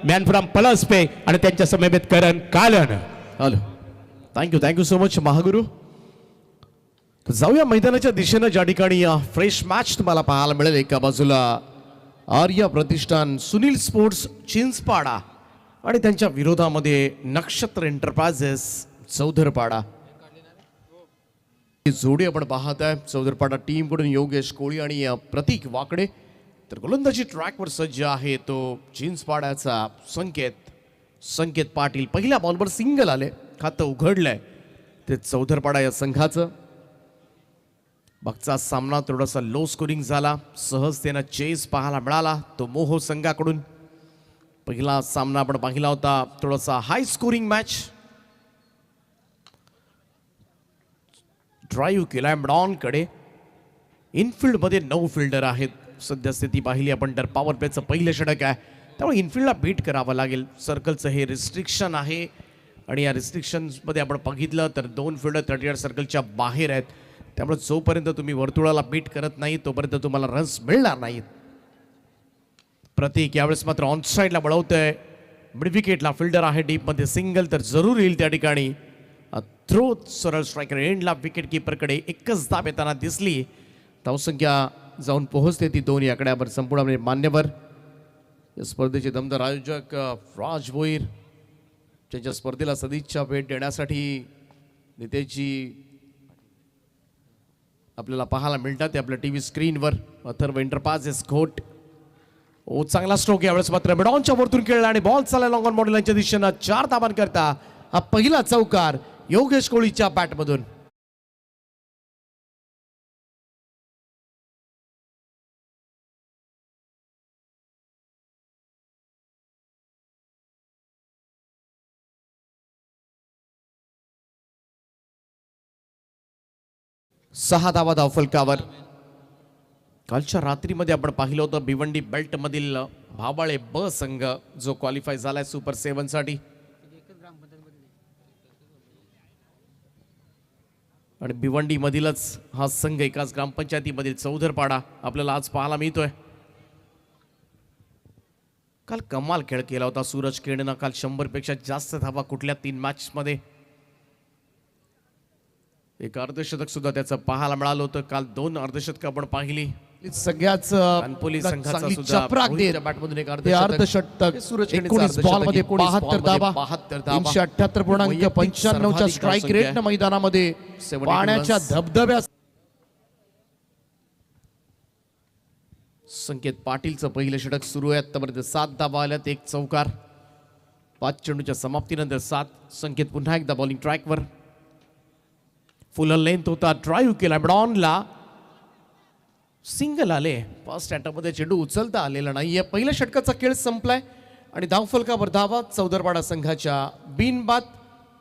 Man from पलसपे आणि त्यांच्या समवेत करण कालन. Hello, thank you so much Mahaguru. जाऊया मैदानाच्या दिशेनं, ज्या ठिकाणी फ्रेश मॅच तुम्हाला पाहायला मिळेल. एका बाजूला आर्या प्रतिष्ठान, सुनील स्पोर्ट्स चिंचपाडा आणि त्यांच्या विरोधामध्ये नक्षत्र एंटरप्राइजेस चौधरपाडा. ही जोडी आपण पाहत आहे. चौधरपाडा टीम कडून योगेश कोळी आणि प्रतीक वाकडे, तर गोलंदाजी ट्रॅकवर सज्ज आहे तो चिंचपाड्याचा संकेत पाटील. पहिल्या बॉलवर सिंगल आले, खातं उघडलंय ते चौधरपाडा या संघाचं. मागचा सामना थोडासा लो स्कोरिंग झाला, सहजतेनं चेस पाहायला मिळाला तो मोहो संघाकडून. पहिला सामना आपण पाहिला होता थोडासा हाय स्कोरिंग मॅच. ड्राईव्ह केलाय मॅडॉन कडे. इनफिल्ड मध्ये 9 फिल्डर आहेत. सद्यस्थिती पाहिली आपण तर पॉवर प्लेचं पहिलं षटक आहे, त्यामुळे इनफिल्डला बीट करावं लागेल. सर्कलचं हे रिस्ट्रिक्शन आहे आणि या रिस्ट्रिक्शन्समध्ये आपण बघितलं तर 2 फिल्डर 38 सर्कलच्या बाहेर आहेत. त्यामुळे जोपर्यंत तुम्ही वर्तुळाला बीट करत नाही तोपर्यंत तुम्हाला रन्स मिळणार नाहीत. प्रतीक यावेळेस मात्र ऑन साईडला वळवतोय. मिड विकेटला फिल्डर आहे, डीपमध्ये सिंगल तर जरूर येईल त्या ठिकाणी. थ्रो सरळ स्ट्रायकर एंडला विकेट कीपरकडे एकच धाव येताना दिसली. धावसंख्या जाऊन पोहोचते ती 2 आकड्यावर. संपूर्ण मान्यवर या स्पर्धेचे दमदार आयोजक राज भोईर, त्यांच्या स्पर्धेला सदिच्छा भेट देण्यासाठी नितेशजी आपल्याला पाहायला मिळतात ते आपल्या टीव्ही स्क्रीनवर. अथर्व एंटरप्राइजेस घोट. चांगला स्ट्रोक यावेळेस मात्र मिडॉनच्या वरतून खेळला आणि बॉल चालला लॉंग ऑन मॉडेलांच्या दिशेनं 4 धावांकरता. हा पहिला चौकार योगेश कोळीच्या बॅटमधून. सहा धावा धावफलकावर. कालच्या रात्रीमध्ये आपण पाहिलं होतं भिवंडी बेल्ट मधील भाबाळे ब संघ जो क्वालिफाय झालाय सुपर 7 साठी. आणि भिवंडी मधीलच हा संघ एकाच ग्रामपंचायतीमधील चौधरपाडा आपल्याला आज पाहायला मिळतोय. काल कमाल खेळ केला होता सूरज केणनं. काल 100 पेक्षा जास्त धावा कुठल्या 3 मॅच मध्ये. एक अर्धशतक सुद्धा त्याचं पाहायला मिळालं होतं. काल 2 अर्धशतक आपण पाहिली. सगळ्याच कानपोली संघाचा सुद्धा बॅटमधून एक अर्धशतक. 19 बॉल मध्ये 72 धावा, 378.95 स्ट्राईक रेट मैदानामध्ये पाण्याच्या धबधब्या. संकेत पाटीलचं पहिलं षटक सुरू आहे. आतापर्यंत 7 धावा आल्यात, 1 चौकार. 5 चेंडूच्या समाप्तीनंतर 7. संकेत पुन्हा एकदा बॉलिंग ट्रॅकवर. फुल लेंथ होता, ड्राईव्ह केला मिडॉनला, सिंगल आले. फर्स्ट अटॅकमध्ये चेंडू उचलता आलेला नाहीये. पहिल्या षटकाचा खेळ संपलाय आणि धावफलकावर धावा चौधरपाडा संघाच्या बिनबाद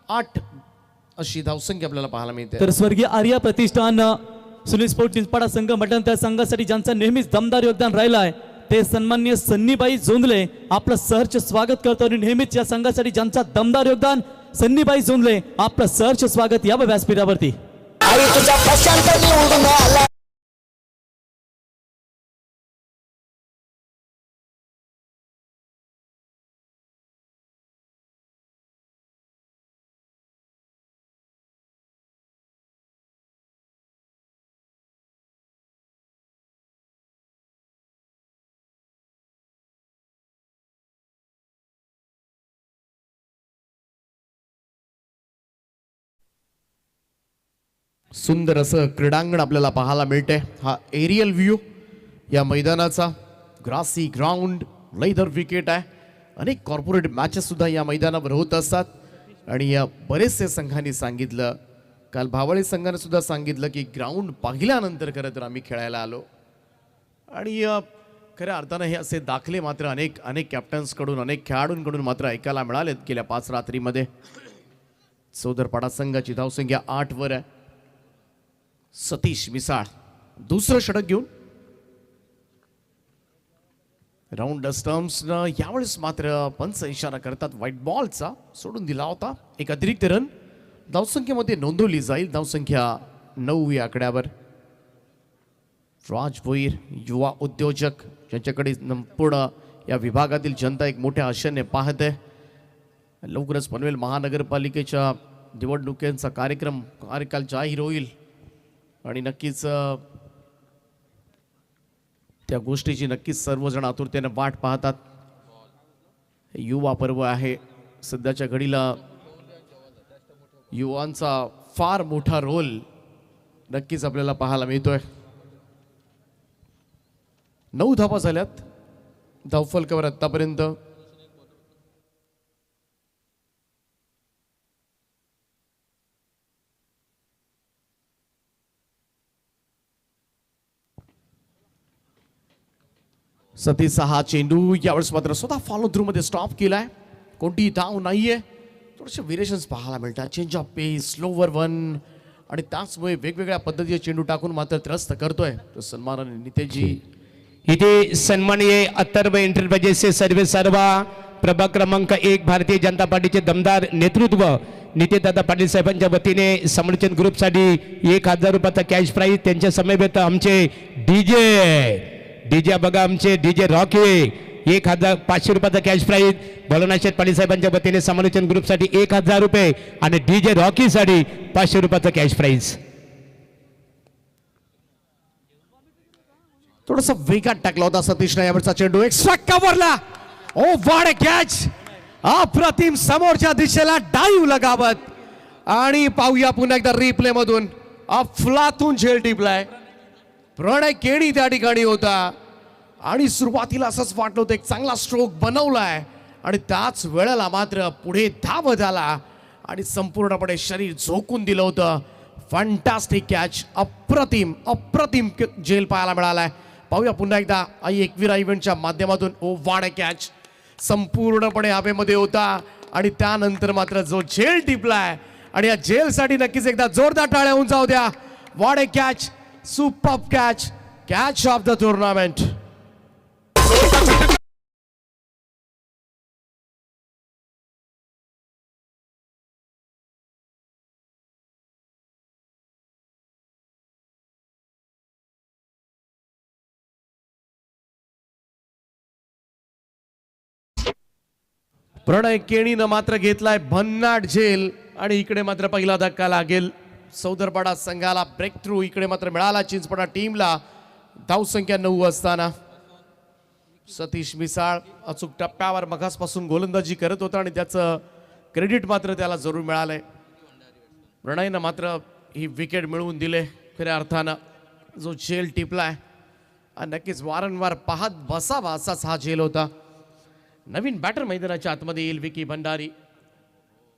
8 अशी धावसंख्या आपल्याला पाहायला मिळते. तर स्वर्गीय आर्या प्रतिष्ठान सुनील स्पोर्ट चिंचपाडा संघ म्हटलं त्या संघासाठी ज्यांचं नेहमीच दमदार योगदान राहिलं आहे ते सन्माननीय सन्नीबाई जोंधळे आपलं सहर्ष स्वागत करतो. आणि नेहमीच या संघासाठी ज्यांचा दमदार योगदान सन्नीबाई जोंधळे आपलं सहर्ष स्वागत या व्यासपीठावरती. सुंदर असं क्रीडांगण आपल्याला पाहायला मिळते. हा एरियल व्ह्यू या मैदानाचा. ग्रासी ग्राउंड, लेदर विकेट आहे. अनेक कॉर्पोरेट मॅचेस सुद्धा या मैदानावर होत असतात. आणि या बरेचसे संघांनी सांगितलं, काल भावळे संघाने सुद्धा सांगितलं की ग्राउंड पाहिल्यानंतर खरं तर आम्ही खेळायला आलो. आणि खऱ्या अर्थानं हे असे दाखले मात्र अनेक कॅप्टन्सकडून, अनेक खेळाडूंकडून मात्र ऐकायला मिळालेत गेल्या 5 रात्रीमध्ये. चौधरपाडा संघाची धावसंख्या 8 वर आहे. सतीश मिसाळ दुसरं षटक घेऊन. राऊंड स्टम्प्सनं यावेळेस मात्र पंच इशारा करतात व्हाईट बॉलचा, सोडून दिला होता. एक अतिरिक्त रन धावसंख्येमध्ये नोंदवली जाईल. धावसंख्या 9 या आकड्यावर. राज भोईर युवा उद्योजक ज्यांच्याकडे पुढं या विभागातील जनता एक मोठ्या आशेने पाहते. लवकरच पनवेल महानगरपालिकेच्या निवडणुकीचा कार्यकाल जाहीर होईल आणि नक्कीच त्या गोष्टीची नक्कीच सर्वजण आतुरतेने वाट पाहतात. युवा पर्व आहे. सध्याच्या घडीला युवांचा फार मोठा रोल नक्कीच आपल्याला पाहायला मिळतोय. 9 धावा झाल्यात धावफलकावर आतापर्यंत. सतीशचा हा चेंडू यावेळेस मात्र स्वतः फॉलो थ्रू मध्ये स्टॉप केलाय. कोणतीही धाव नाहीये. थोडेसे व्हेरिएशन्स पाहायला मिळतात. Change of pace, slower one आणि त्याचमुळे वेगवेगळ्या पद्धतीचे चेंडू टाकून मात्र त्रस्त करतोय. तो सन्मानाने नितेशजी इथे सन्माननीय अथर्व एंटरप्राइजेसचे सर्वा प्रभाग क्रमांक 1 भारतीय जनता पार्टीचे दमदार नेतृत्व नितेशदादा पाटील साहेबांच्या वतीने समालोचन ग्रुपसाठी 1000 रुपयाचा कॅश प्राईज. त्यांच्या समवेत आमचे डीजे बघा, आमचे डीजे रॉकी 1500 रुपयाचा कॅश प्राईज. भोलानाथ पाटील साहेबांच्या वतीने समालोचन ग्रुपसाठी 1000 रुपये आणि डीजे रॉकीसाठी 500 रुपयाचा कॅश प्राईज. थोडासा वेगात टाकला होता सतीशने यावरचा चेंडू एक्स्ट्रा कव्हरला. ओ वाड कॅच. अप्रतिम समोरच्या दिशेला डाईव्ह लगावत आणि पाहूया पुन्हा एकदा रिप्ले मधून अफलातून झेल टिपलाय. प्रणय केणी त्या ठिकाणी होता आणि सुरुवातीला असंच वाटलं होतं एक चांगला स्ट्रोक बनवलाय आणि त्याच वेळेला मात्र पुढे धावत आला आणि संपूर्णपणे शरीर झोकून दिलं होतं. Fantastic catch. अप्रतिम झेल पाहायला मिळालाय. पाहूया पुन्हा एकदा आई एकविरा इव्हेंटच्या माध्यमातून. ओ वाड कॅच. संपूर्णपणे हवेमध्ये होता आणि त्यानंतर मात्र जो झेल टिपलाय आणि या झेलसाठी नक्कीच एकदा जोरदार टाळ्या होऊन जाऊ द्या. What catch. Super catch of the tournament. Pranay केणीनं मात्र घेतलाय भन्नाट झेल आणि इकडे मात्र पहिला धक्का लागेल सौदरपाडा संघाला. ब्रेक थ्रू इकडे मात्र मिळाला चिंचपडा टीमला. धावसंख्या 9 असताना सतीश मिसाळ अचूक टप्प्यावर मघासपासून गोलंदाजी करत होता आणि त्याचं क्रेडिट मात्र त्याला जरूर मिळालंय. प्रणयनं मात्र ही विकेट मिळवून दिले. खऱ्या अर्थानं जो झेल टिपलाय नक्कीच वारंवार पाहत बसावा असाच हा झेल होता. नवीन बॅटर मैदानाच्या आतमध्ये येईल विकी भंडारी.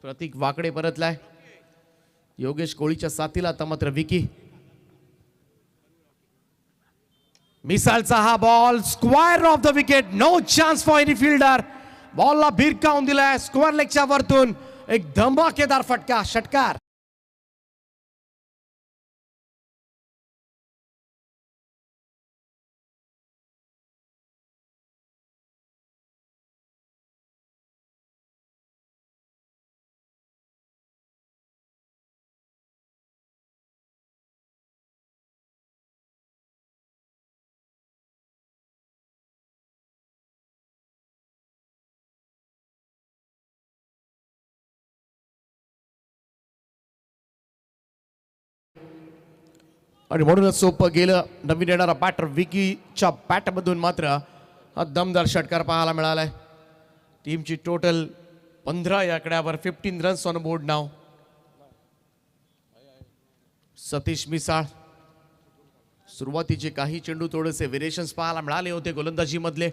प्रतीक वाकडे परतलाय. योगेश कोळीच्या साथीला आता मात्र विकी. मिसालचा हा ball square of the wicket. No chance for any fielder. बॉलला भिरकावून दिलाय स्क्वेअर लेगच्या वरतून. एक धमाकेदार षटकार. आणि म्हणूनच सोपं गेलं. नवीन येणारा बॅटर विकीच्या बॅटमधून मात्र हा दमदार षटकार पाहायला मिळालाय. टीमची टोटल 15 या आकड्यावर 15 रन्स ऑन बोर्ड नाव. सतीश मिसाळ सुरुवातीचे काही चेंडू थोडेसे व्हेरिएशन्स पाहायला मिळाले होते गोलंदाजी मधले.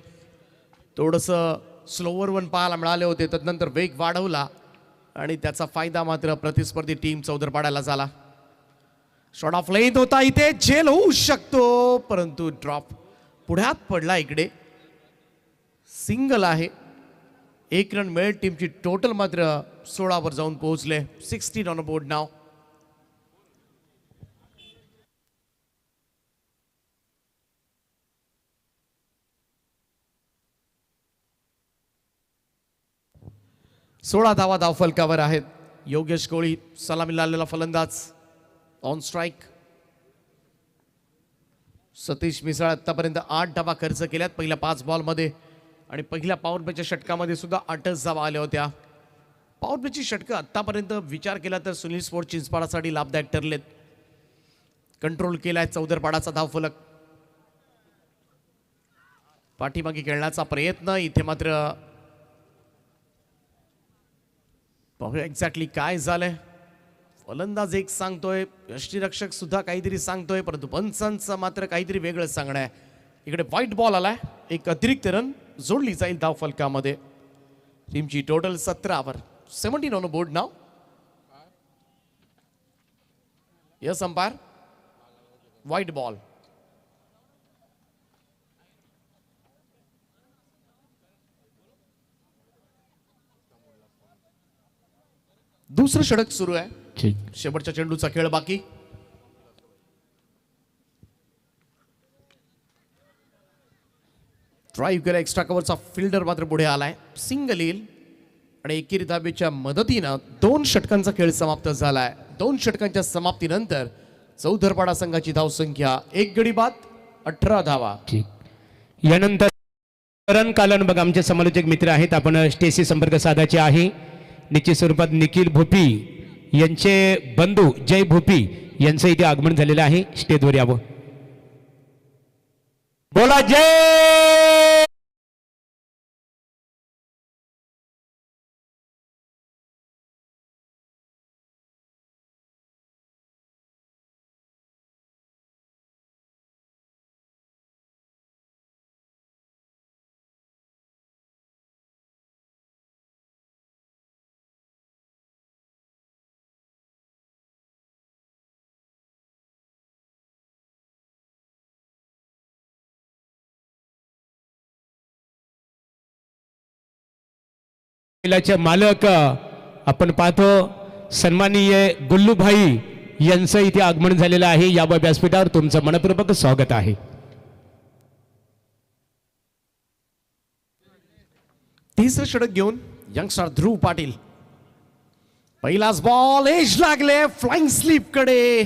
थोडंसं स्लोवर वन पाहायला मिळाले होते. त्यानंतर वेग वाढवला आणि त्याचा फायदा मात्र प्रतिस्पर्धी टीम चौदरपाड्याला झाला. शॉट ऑफ लेंथ होता. इथे झेल होऊ शकतो परंतु ड्रॉप पुढ्यात पडला. इकडे सिंगल आहे. 1 रन मिळेल. टीमची टोटल मात्र 16 वर जाऊन पोहोचले. 16 ऑन बोर्ड नाव. सोळा धावा धावफलकावर आहेत. योगेश कोळी सलामीला आलेला फलंदाज ऑन स्ट्राईक. सतीश मिसाळ आतापर्यंत 8 धावा खर्च केल्यात पहिल्या 5 बॉलमध्ये आणि पहिल्या पॉवर प्लेच्या षटकामध्ये सुद्धा 8 धावा आल्या होत्या. पॉवर प्लेची षटकं आतापर्यंत विचार केला तर सुनील स्पोर्ट चिंचपाडासाठी लाभदायक ठरलेत. कंट्रोल केलाय चौदरपाडाचा धावफलक. पाठीमागे खेळण्याचा प्रयत्न इथे मात्र पाहूया एक्झॅक्टली काय झालंय. फलंदाज एक सांगतोय, यष्टीरक्षक सुद्धा काहीतरी सांगतोय, परंतु पंचांचं मात्र काहीतरी वेगळं सांगणं आहे. इकडे व्हाईट बॉल आलाय, एक अतिरिक्त रन जोडली जाईल धावफलकामध्ये. टीमची total 17 17 on board now. Yes umpire, white ball. दुसरं षटक सुरू आहे. ठीक. शेवटच्या चेंडूचा खेळ बाकी. ड्राईव्ह केला, एक्स्ट्रा कव्हरचा फिल्डर मात्र पुढे आलाय. सिंगल येईल आणि एकेरी धाबेच्या मदतीनं 2 षटकांचा खेळ समाप्त झालाय. 2 षटकांच्या समाप्तीनंतर चौधरपाडा संघाची धावसंख्या 1 गडी बाद 18 धावा. ठीक. यानंतर कालन बघ आमचे समालोचक मित्र आहेत, आपण स्टेशी संपर्क साधायचे आहे. निश्चित स्वरूपात निखिल भोपी यांचे बंधू जय भोपी यांचं इथे आगमन झालेलं आहे. स्टेजवर यावं. बोला जय. मालक आपण पाहतो सन्माननीय गुल्लूभाई यांचं इथे आगमन झालेलं आहे. या व्यासपीठावर तुमचं मनपूर्वक स्वागत आहे. तिसरं षटक घेऊन यंगस्टर ध्रुव पाटील. पहिलाच बॉल एज लागले फ्लाइंग स्लीप कडे.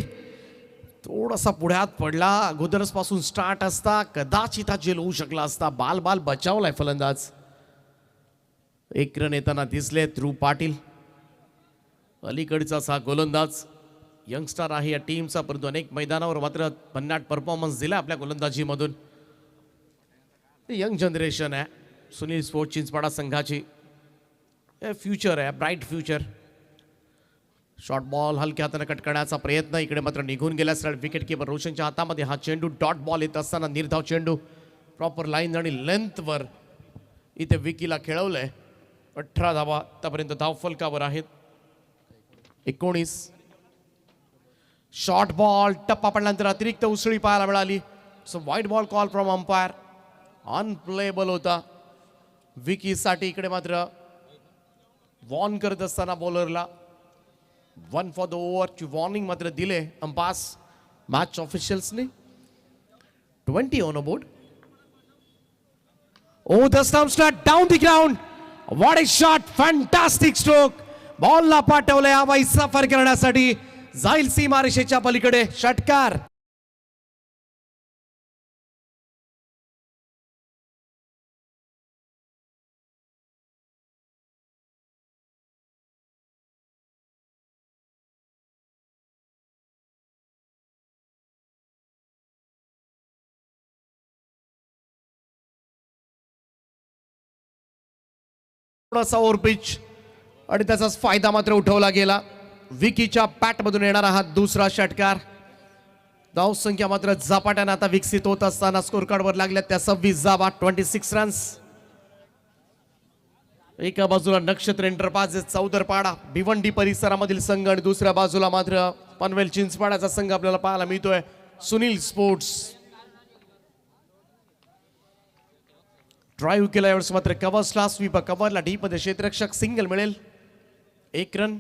थोडासा पुढ्यात पडला. अगोदरच पासून स्टार्ट असता कदाचित हा जेल होऊ शकला असता. बाल बचावलाय फलंदाज. 1 रन येताना दिसले ध्रुव पाटील. अलीकडचा हा गोलंदाज यंगस्टर आहे या टीमचा, परंतु अनेक मैदानावर मात्र भन्नाट परफॉर्मन्स दिला आपल्या गोलंदाजीमधून. यंग जनरेशन आहे सुनील स्पोर्ट चिंचपाडा संघाची. फ्युचर आहे, ब्राईट फ्युचर. शॉर्ट बॉल हलक्या हाताने कट करण्याचा प्रयत्न, इकडे मात्र निघून गेला. सरळ विकेट कीपर रोशनच्या हातामध्ये हा चेंडू. डॉट बॉल येत असताना निर्धाव चेंडू प्रॉपर लाईन आणि लेंथवर इथे विकीला खेळवलंय. 18 धावा आतापर्यंत धावफलकावर आहेत. 19. शॉर्ट बॉल टप्पा पडल्यानंतर अतिरिक्त उसळी पाहायला मिळाली. So white ball call from umpire. Unplayable होता विकीसाठी. इकडे मात्र वॉर्न करत असताना बॉलरला 1 फॉर द ओव्हर ची वॉर्निंग मात्र दिले अंपास मॅच ऑफिशियल्सने. 20 on board. Oh, the stump start down the ground. What a shot! Fantastic stroke. बॉलला पाठवलंय हवाई सफर करण्यासाठी. जाईल सीमारेषेच्या पलीकडे. षटकार. थोडासा ओव्हर पिच आणि त्याचाच फायदा मात्र उठवला गेला. विकीच्या पॅट मधून येणारा हा दुसरा षटकार. धाव संख्या मात्र झपाट्याने आता विकसित होत असताना स्कोर कार्डवर लागल्या त्या 26 धावा. 26 रन्स. एका बाजूला नक्षत्र एंटरप्राइजेस चौदरपाडा भिवंडी परिसरामधील संघ आणि दुसऱ्या बाजूला मात्र पनवेल चिंचपाडाचा संघ आपल्याला पाहायला मिळतोय सुनील स्पोर्ट्स. ड्राईव्ह केला यावेळेस मात्र कव्हर्सला. स्वीप कव्हरला डीप मध्ये क्षेत्ररक्षक. सिंगल मिळेल. 1 रन.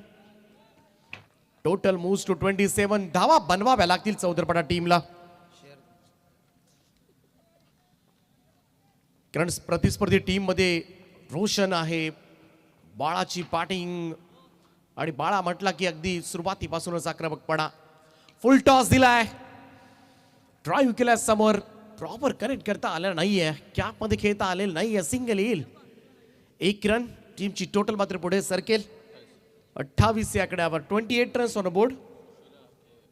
Total moves to 27. धावा बनवाव्या लागतील चौदरपाडा टीमला, कारण प्रतिस्पर्धी टीम मध्ये रोशन आहे. बाळाची पाटिंग आणि बाळा म्हटला की अगदी सुरुवातीपासूनच आक्रमकपणा. फुल टॉस दिलाय. ड्राईव्ह केला समोर. प्रॉपर कनेक्ट करता आलं नाहीये, कॅपमध्ये खेळता आलेलं नाहीये, सिंगल येईल. 1 रन टीमची टोटल मात्र पुढे सरकेल 28 या आकड्यावर. 28 रन्स ऑन बोर्ड.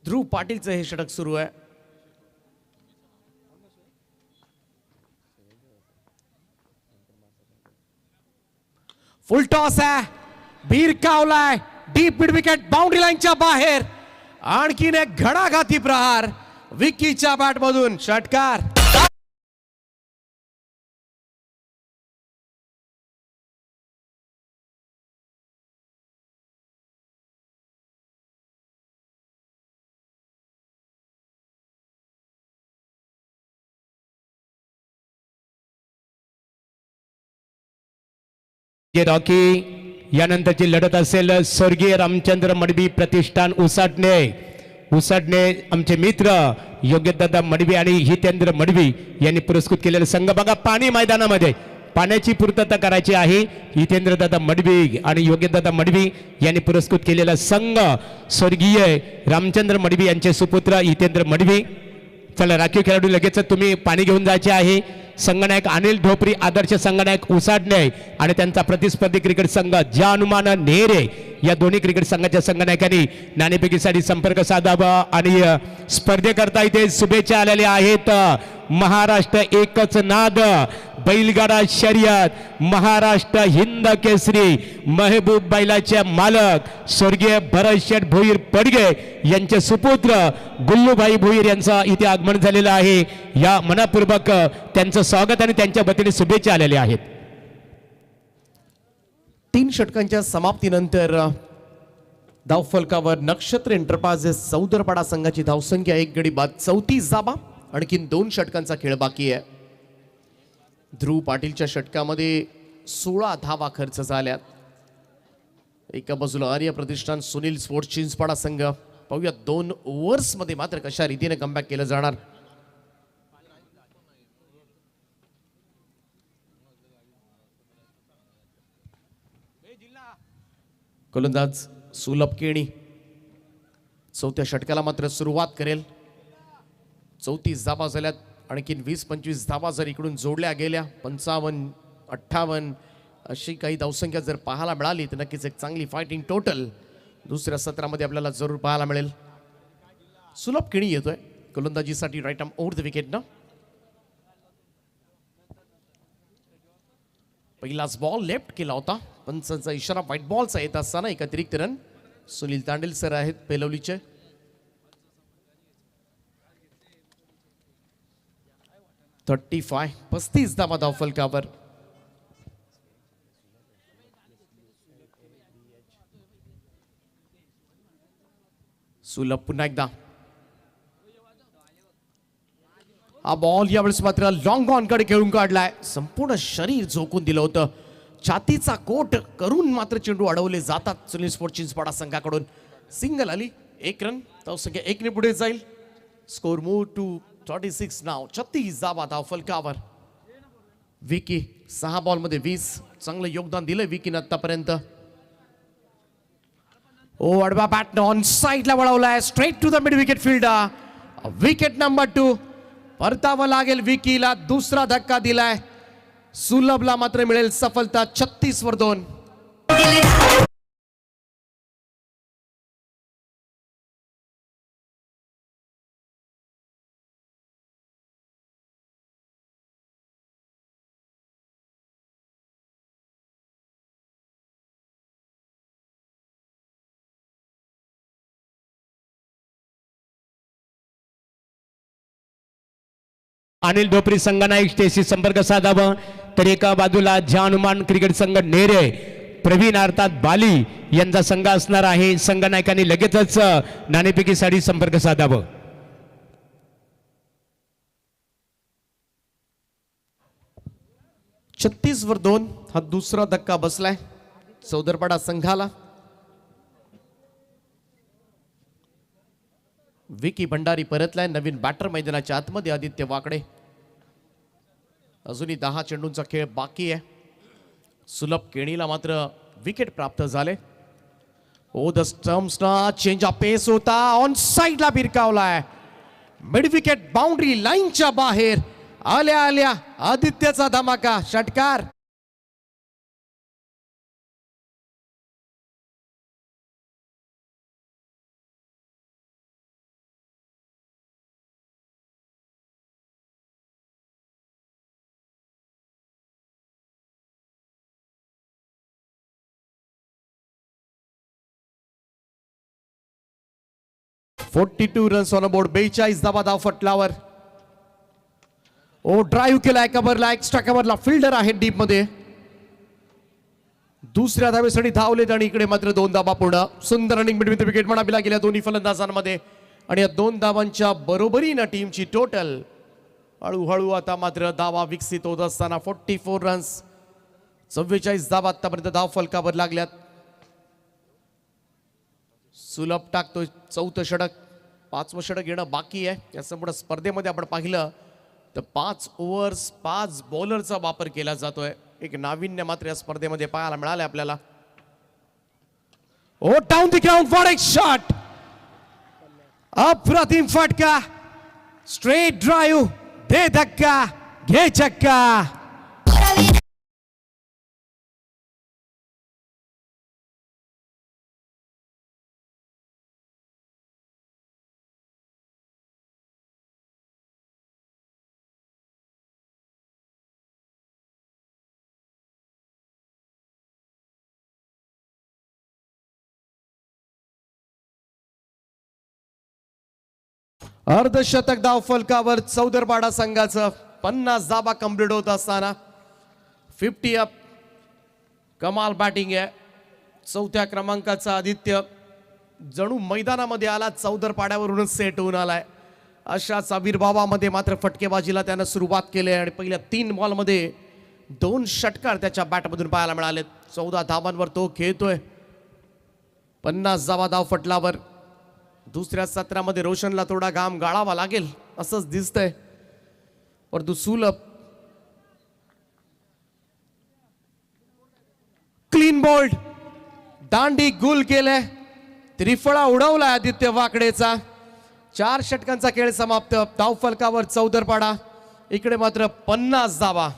ध्रुव पाटीलचं हे षटक सुरू आहे. फुल टॉस आहे, भिरकावलाय डीप मिड विकेट, बाउंड्री लाईनच्या बाहेर. आणखीन एक घणाघाती प्रहार विकीच्या बॅटमधून. षटकार रॉकी. यानंतरची लढत असेल स्वर्गीय रामचंद्र मडवी प्रतिष्ठान उसाटणे आमचे मित्र योग्यदादा मडवी आणि हितेंद्र मडवी यांनी पुरस्कृत केलेले संघ. बघा पाणी मैदानामध्ये पाण्याची पूर्तता करायची आहे. हितेंद्र दादा मडवी आणि योग्यदादा मडवी यांनी पुरस्कृत केलेला संघ स्वर्गीय रामचंद्र मडवी यांचे सुपुत्र हितेंद्र मडवी. चला राखीव खेळाडू लगेच तुम्ही पाणी घेऊन जायचे आहे. संघनायक अनिल ढोपरी, आदर्श संघनायक उसाडणे आणि त्यांचा प्रतिस्पर्धी क्रिकेट संघ जानुमान नेरे या दोन्ही क्रिकेट संघाच्या संघनायकांनी नाणेफेकीसाठी संपर्क साधावा. आणि स्पर्धेकरता इथे शुभेच्छा आलेल्या आहेत. महाराष्ट्र एकच नाद बैलगाडा शर्यत महाराष्ट्र हिंद केसरी महबूब बैलाचे मालक स्वर्गीय भरत शेठ भोईर पडगे यांचे सुपुत्र गुल्लूभाई भोईर यांचं इथे आगमन झालेलं आहे. या मनापूर्वक त्यांचं स्वागत आणि त्यांच्या वतीने शुभेच्छा आलेल्या आहेत. 3 षटकांच्या समाप्तीनंतर धावफलकावर नक्षत्र एंटरप्राइजेस सौदरपाडा संघाची धावसंख्या 1 गडी बाद 34 धावा. आणखीन 2 षटकांचा खेळ बाकी आहे. ध्रुव पाटीलच्या षटकामध्ये 16 धावा खर्च झाल्यात. एका बाजूला आर्य प्रतिष्ठान सुनील स्पोर्ट्स चिंचपाडा संघ. पाहूया 2 ओव्हर्स मध्ये मात्र कशा रीतीने कमबॅक केलं जाणार. गोलंदाज सुलभ केणी 4थ्या षटकाला मात्र सुरुवात करेल. 34 धावा झाल्यात. आणखीन 20-25 धावा जर इकडून जोडल्या गेल्या 55-58 अशी काही धावसंख्या जर पाहायला मिळाली तर नक्कीच एक चांगली फायटिंग टोटल दुसऱ्या सत्रामध्ये आपल्याला जरूर पाहायला मिळेल. सुलभ केणी येतोय गोलंदाजीसाठी right arm over the wicket ना. पहिलाच बॉल लेफ्ट केला होता. पंचांचा इशारा व्हाईट बॉलचा येत असताना एक अतिरिक्त रन. सुनील तांडेल सर आहेत पेलवलीचे. .35 35 धावा धावफलकावर. सुलभ पुन्हा एकदा. हा बॉल यावेळेस मात्र लॉंग ऑन कडे खेळून काढलाय. संपूर्ण शरीर झोकून दिलं होतं. छातीचा कोट करून मात्र चेंडू अडवले जातात सुनील स्पोर्ट्स चिंचपाडा संघाकडून. सिंगल आली. 1 रन. धावसंख्या 1 ने पुढे जाईल. स्कोर मूव टू 36 नाव. 36 धावा धावफलकावर. विकी 6 बॉलमध्ये 20. चांगलं योगदान दिलंय विकीनं आतापर्यंत. ओ अडवा बॅट ऑन साईडला वळवलाय. Straight to the mid wicket fielder. Wicket number 2. परतावं लागेल विकीला. दुसरा धक्का दिलाय. सुलभला मात्र मिळेल सफलता. 36-2. अनिल ढोपरी संघनायक स्टेशी संपर्क साधावा. तर एका बाजूला जानुमान क्रिकेट संघ नेरे प्रवीण अर्थात बाली यांचा संघ असणार आहे. संघनायकांनी लगेचच नाणेफेकीसाठी संपर्क साधावा. 36-2 हा दुसरा धक्का बसलाय सौदरपाडा संघाला. विकी भंडारी परतलाय. नवीन बॅटर मैदानाच्या आतमध्ये आदित्य वाकडे. अजूनही 10 चेंडूंचा खेळ बाकी आहे. सुलभ केणीला मात्र विकेट प्राप्त झाले. ओ द स्टम्प्स ना चेंज ऑफ पेस होता. ऑन साइडला भिरकावलाय. मिड विकेट बाउंड्री लाईनच्या बाहेर. आल्या आल्या आदित्यचा धमाका षटकार. .42 रन्स ऑन बोर्ड. 42 धावा धाव फटलावर. ओ ड्राईव्ह केलाय कव्हरला, एक्स्ट्रा कव्हरला फिल्डर आहे डीप मध्ये. दुसऱ्या धावेसाठी धावलेत आणि इकडे मात्र 2 धावा पूर्ण. सुंदर रनिंग बिटवीन द विकेट म्हणावी लागेल या दोन्ही फलंदाजांमध्ये. आणि या 2 धावांच्या बरोबरीनं टीमची टोटल हळूहळू आता मात्र धावा विकसित होत असताना 44 रन्स, 44 धावा आतापर्यंत धाव फलकावर लागल्यात. सुलभ टाकतोय 4थं षटक. 5वं षटक येणं बाकी आहे. या संपूर्ण स्पर्धेमध्ये आपण पाहिलं तर 5 ओव्हर्स 5 बॉलरचा वापर केला जातोय. एक नाविन्य मात्र या स्पर्धेमध्ये पाहायला मिळालंय आपल्याला. ओ डाऊन द ग्राउंड फॉर एक शॉट. अप्रतिम फटका. स्ट्रेट ड्राईव्ह, दे धक्का, घे चक्का. अर्धशतक धाव फलकावर चौदरपाडा संघाचं. 50 धावा कंप्लीट होत असताना 50 अप. कमाल बॅटिंग आहे. 4थ्या क्रमांकाचा आदित्य जणू मैदानामध्ये आला, चौदरपाड्यावरूनच सेट होऊन आलाय. अशाच आविर्भावामध्ये मात्र फटकेबाजीला त्यानं सुरुवात केली आणि पहिल्या 3 बॉलमध्ये 2 षटकार त्याच्या बॅटमधून पाहायला मिळालेत. 14 धावांवर तो खेळतोय. 50 धावा धाव फटलावर. दुसऱ्या सत्रामध्ये रोशनला थोडा घाम गाळावा लागेल असंच दिसतंय. परंतु सुलभ क्लीन बोल्ड, दांडी गुल केले, त्रिफळा उडवला आदित्य वाकडेचा. 4 षटकांचा खेळ समाप्त. धाव फलकावर चौदरपाडा. इकडे मात्र 50 धावा.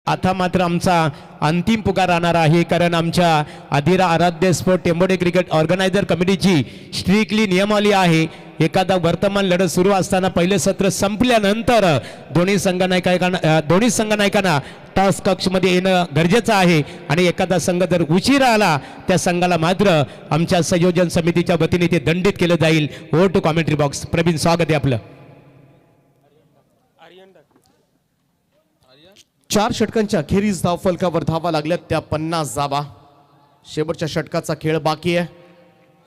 आता मात्र आमचा अंतिम पुकार राहणार आहे, कारण आमच्या आदिरा आराध्य स्पोर्ट टेंबोडे क्रिकेट ऑर्गनायझर कमिटीची स्ट्रिक्टली नियमावली आहे. एखादा वर्तमान लढत सुरू असताना पहिले सत्र संपल्यानंतर दोन्ही संघ नायकांना टॉस कक्षमध्ये येणं गरजेचं आहे. आणि एखादा संघ जर उशिरा आला त्या संघाला मात्र आमच्या संयोजन समितीच्या वतीने ते दंडित केलं जाईल. Over to commentary box. Praveen, स्वागत आहे आपलं. 4 षटकांच्या अखेरीस धाव फलकावर धावा लागल्यात त्या 50 धावा. शेवटच्या षटकाचा खेळ बाकी आहे.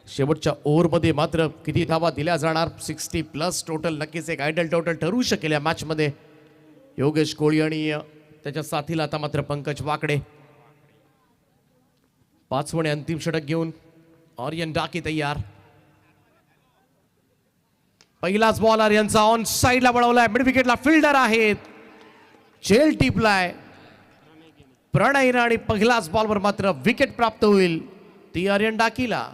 शेवटच्या ओव्हरमध्ये मात्र किती धावा दिल्या जाणार? 60+ टोटल नक्कीच एक आयडल टोटल ठरू शकेल या मॅचमध्ये. योगेश कोळी आणि त्याच्या साथीला आता मात्र पंकज वाकडे. 5वं आणि अंतिम षटक घेऊन आर्यन डाकी तयार. पहिलाच बॉल आर्यनचा ऑन साईडला वळवलाय. मिड विकेटला फिल्डर आहेत. झेल टिपलाय प्रणय राणे. पहिलाच बॉलवर मात्र विकेट प्राप्त होईल ती आर्यन डाकीला.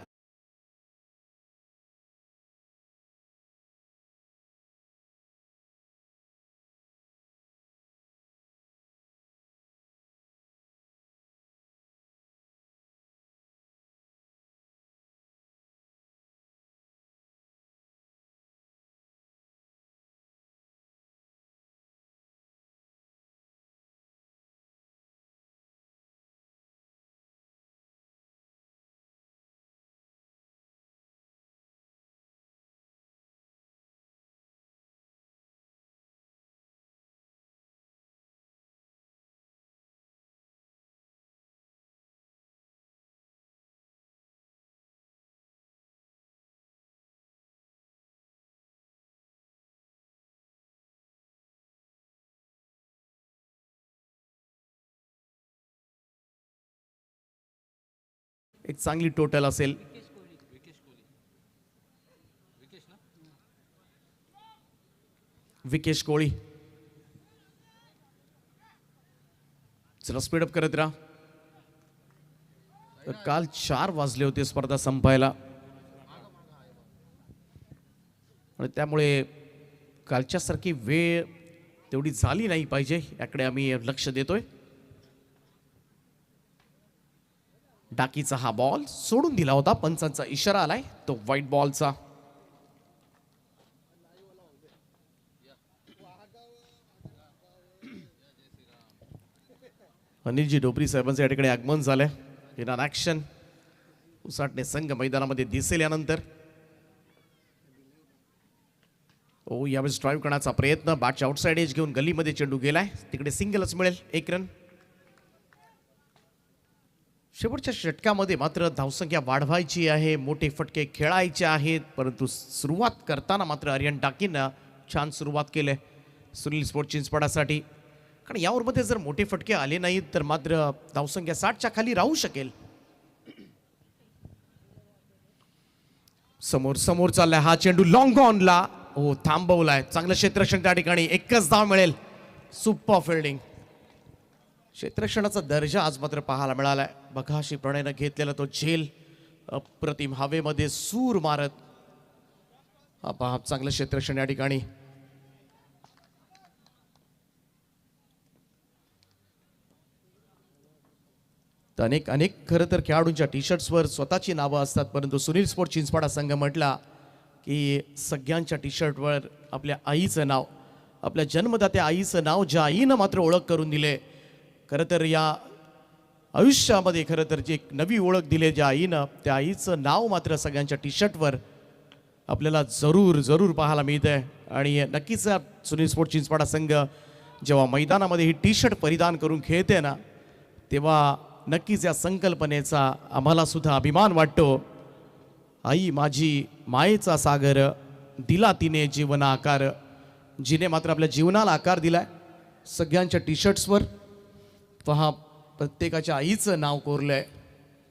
एक चांगली टोटल असेल. विकेश कोळी, चला स्पीडअप करत राहा. तर काल 4 वाजले होते स्पर्धा संपायला आणि त्यामुळे कालच्या सारखी वेळ तेवढी झाली नाही पाहिजे याकडे आम्ही लक्ष देतोय. डाकीचा हा बॉल सोडून दिला होता, पंचांचा इशारा आलाय तो व्हाईट बॉलचा. अनिलजी डोबरी साहेबांचं या ठिकाणी आगमन झालंय. इन ऑन ऍक्शन उसाटणे संघ मैदानामध्ये दिसेल यानंतर. ओ यावेळेस ड्राईव्ह करण्याचा प्रयत्न, बॅटच्या आउटसाइड एज घेऊन गल्लीमध्ये चेंडू गेलाय, तिकडे सिंगलच मिळेल, 1 रन. शेवटच्या षटकामध्ये मात्र धावसंख्या वाढवायची आहे, मोठे फटके खेळायचे आहेत, परंतु सुरुवात करताना मात्र आर्यन डाकीनं छान सुरुवात केली सुनील स्पोर्ट चिंचपाडासाठी. कारण या ओव्हरमध्ये जर मोठे फटके आले नाहीत तर मात्र धावसंख्या 60च्या खाली राहू शकेल. समोर समोर चाललाय हा चेंडू, लॉंग ऑनला हो थांबवलाय, चांगलं क्षेत्ररक्षण त्या ठिकाणी, 1च धाव मिळेल. सुपर फिल्डिंग, क्षेत्ररक्षणाचा दर्जा आज मात्र पाहायला मिळालाय. बघा अशी प्रणयनं घेतलेला तो झेल, अप्रतिम हवेमध्ये सूर मारत हा पहा चांगलं क्षेत्ररक्षण या ठिकाणी. तर अनेक खरं तर खेळाडूंच्या टी शर्ट्सवर स्वतःची नावं असतात, परंतु सुनील स्पोर्ट चिंचपाडा संघ म्हटला की सगळ्यांच्या टी शर्टवर आपल्या आईचं नाव, आपल्या जन्मदात्या आईचं नाव, ज्या आईनं मात्र ओळख करून दिले. खरं तर या आयुष्यामध्ये खरं तर जी एक नवी ओळख दिली ज्या आईनं, त्या आईचं नाव मात्र सगळ्यांच्या टी शर्टवर आपल्याला जरूर पाहायला मिळतंय. आणि नक्कीच सुनील स्पोर्ट चिंचपाडा संघ जेव्हा मैदानामध्ये ही टी शर्ट परिधान करून खेळते ना, तेव्हा नक्कीच या संकल्पनेचा आम्हाला सुद्धा अभिमान वाटतो. आई माझी मायेचा सागर, दिला तिने जीवना आकार. जिने मात्र आपल्या जीवनाला आकार दिलाय. सगळ्यांच्या टी शर्ट्सवर पहा प्रत्येकाच्या आईचं नाव कोरलंय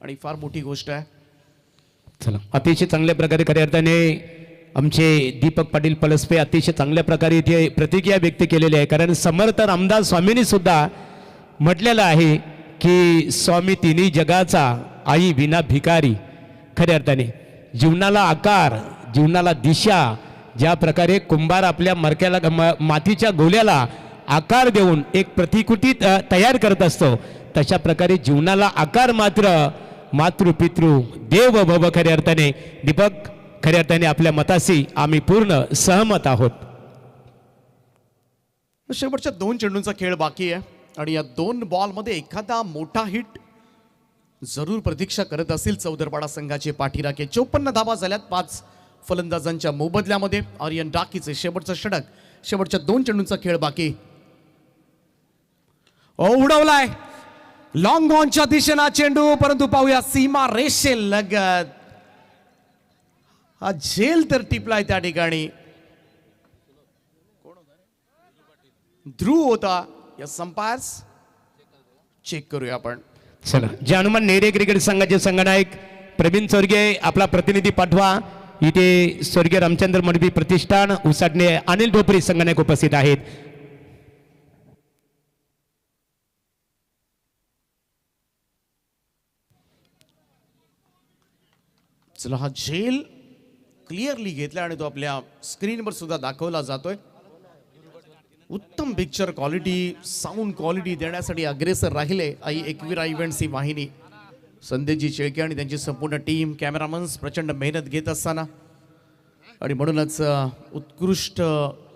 आणि फार मोठी गोष्ट आहे. चला अतिशय चांगल्या प्रकारे खऱ्या अर्थाने आमचे दीपक पाटील पलसपे अतिशय चांगल्या प्रकारे इथे प्रतिक्रिया व्यक्त केलेली आहे. कारण समर्थ रामदास स्वामींनी सुद्धा म्हटलेलं आहे की स्वामी तिन्ही जगाचा, आई विना भिकारी. खऱ्या अर्थाने जीवनाला आकार, जीवनाला दिशा, ज्या प्रकारे कुंभार आपल्या मरक्याला मातीच्या गोल्याला आकार देऊन एक प्रतिकृती तयार करत असतो, तशा प्रकारे जीवनाला आकार मात्र मातृपितृ देव भव. खऱ्या अर्थाने दीपक, खऱ्या अर्थाने आपल्या मताशी आम्ही पूर्ण सहमत आहोत. शेवटच्या 2 चेंडूंचा खेळ बाकी आहे आणि या 2 बॉलमध्ये एखादा मोठा हिट जरूर प्रतीक्षा करत असेल चौदरपाडा संघाचे पाठीराखे. 54 धावा झाल्यात 5 फलंदाजांच्या मोबदल्यामध्ये. आर्यन डाकीचे शेवटचं षटक, शेवटच्या 2 चेंडूंचा खेळ बाकी. उडवलाय लॉंग ऑनच्या दिशेला चेंडू, परंतु पाहूया सीमा रेषे लगत हा झेल तर टिपलाय त्या ठिकाणी. ध्रुव होता. या संपायर्स चेक करूया आपण. चला जे हनुमान नेरे क्रिकेट संघाचे संघनायक प्रवीण स्वर्गीय आपला प्रतिनिधी पाठवा. इथे स्वर्गीय रामचंद्र मडवी प्रतिष्ठान उसाटणे अनिल ढोपरी संघनायक उपस्थित आहेत. चला हा झेल क्लिअरली घेतला आणि तो आपल्या स्क्रीनवर सुद्धा दाखवला जातोय. उत्तम पिक्चर क्वालिटी, साऊंड क्वालिटी देण्यासाठी अग्रेसर राहिले आई एकविरा इव्हेंट्स ही वाहिनी. संदेशजी शेळके आणि त्यांची संपूर्ण टीम, कॅमेरामन्स प्रचंड मेहनत घेत असताना आणि म्हणूनच उत्कृष्ट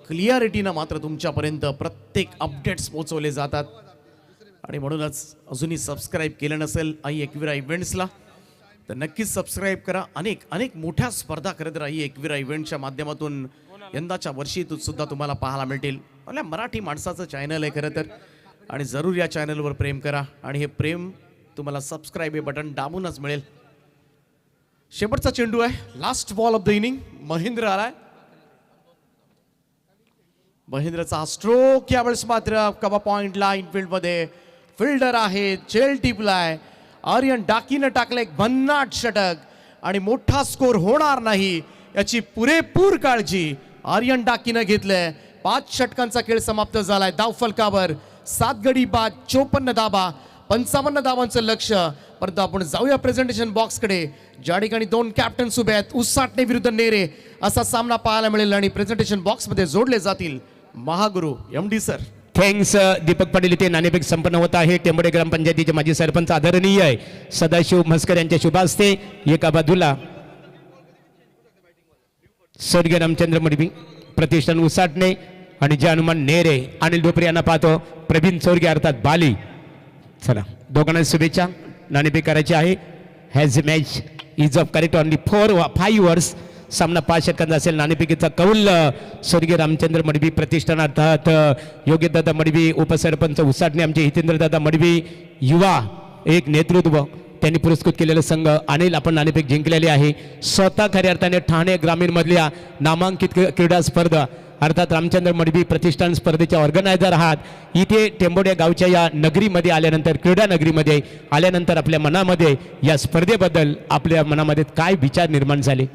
क्लिअरिटीनं मात्र तुमच्यापर्यंत प्रत्येक अपडेट्स पोहोचवले जातात. आणि म्हणूनच अजूनही सबस्क्राईब केलं नसेल आई एकविरा इव्हेंट्सला तर नक्कीच सबस्क्राईब करा. अनेक मोठ्या स्पर्धा करत आई एकविरा इव्हेंटच्या माध्यमातून यंदाच्या वर्षी सुद्धा तुम्हाला पाहायला मिळतील. आपल्या मराठी माणसाचं चॅनल आहे खरं तर, आणि जरूर या चॅनलवर प्रेम करा आणि हे प्रेम तुम्हाला सबस्क्राईब हे बटन दाबूनच मिळेल. शेवटचा चेंडू आहे, last ball of the inning. Mahendra आलाय. महेंद्रचा स्ट्रोक यावेळेस मात्र कवा पॉइंटला इनफिल्ड मध्ये फिल्डर आहे, झेल टिपलाय आर्यन डाकीनं टाकलं एक भन्नाट षटक आणि मोठा स्कोर होणार नाही याची पुरेपूर काळजी आर्यन डाकीनं घेतलंय. 5 षटकांचा खेळ समाप्त झालाय. धाव फलकावर 7 गडी बाद 54 धाबा 55 धावांचं लक्ष. परंतु आपण जाऊया प्रेझेंटेशन बॉक्सकडे, ज्या ठिकाणी 2 कॅप्टन्स उभे आहेत. उसाटणे विरुद्ध नेरे असा सामना पाहायला मिळेल आणि प्रेझेंटेशन बॉक्समध्ये जोडले जातील Mahaguru MD sir. Thanks Deepak Patil. इथे नाणेफेक संपन्न होत आहे. टेंबोडे ग्रामपंचायतीचे माजी सरपंच आदरणीय आहे सदाशिव म्हस्कर यांच्या शुभ हस्ते एका बाजूला स्वर्गीय रामचंद्र मडवी प्रतिष्ठान उसाटणे आणि जे हनुमान नेरे अनिल डोपरे यांना पाहतो. प्रवीण चौरगे अर्थात बाली. चला दोघांना शुभेच्छा. नाणेफेक करायची आहे. Has match is of correct only 4-5 years. सामना 5 षटकांचा असेल. नाणेफेकीचा कौल स्वर्गीय रामचंद्र मडवी प्रतिष्ठान अर्थात योग्यदादा मडवी उपसरपंच उसाटणे आमचे हितेंद्रदादा मडवी युवा एक नेतृत्व त्यांनी पुरस्कृत केलेला संघ अनिल आपण नाणेफेक जिंकलेले आहे. स्वतः खऱ्या अर्थाने ठाणे ग्रामीण मधल्या नामांकित क्रीडा स्पर्धा अर्थात रामचंद्र मडवी प्रतिष्ठान स्पर्धेचे ऑर्गनायझर आहात. इथे टेंबोडे गावच्या या नगरीमध्ये आल्यानंतर क्रीडा नगरीमध्ये आल्यानंतर आपल्या मनामध्ये या स्पर्धेबद्दल आपल्या मनामध्ये काय विचार निर्माण झाले?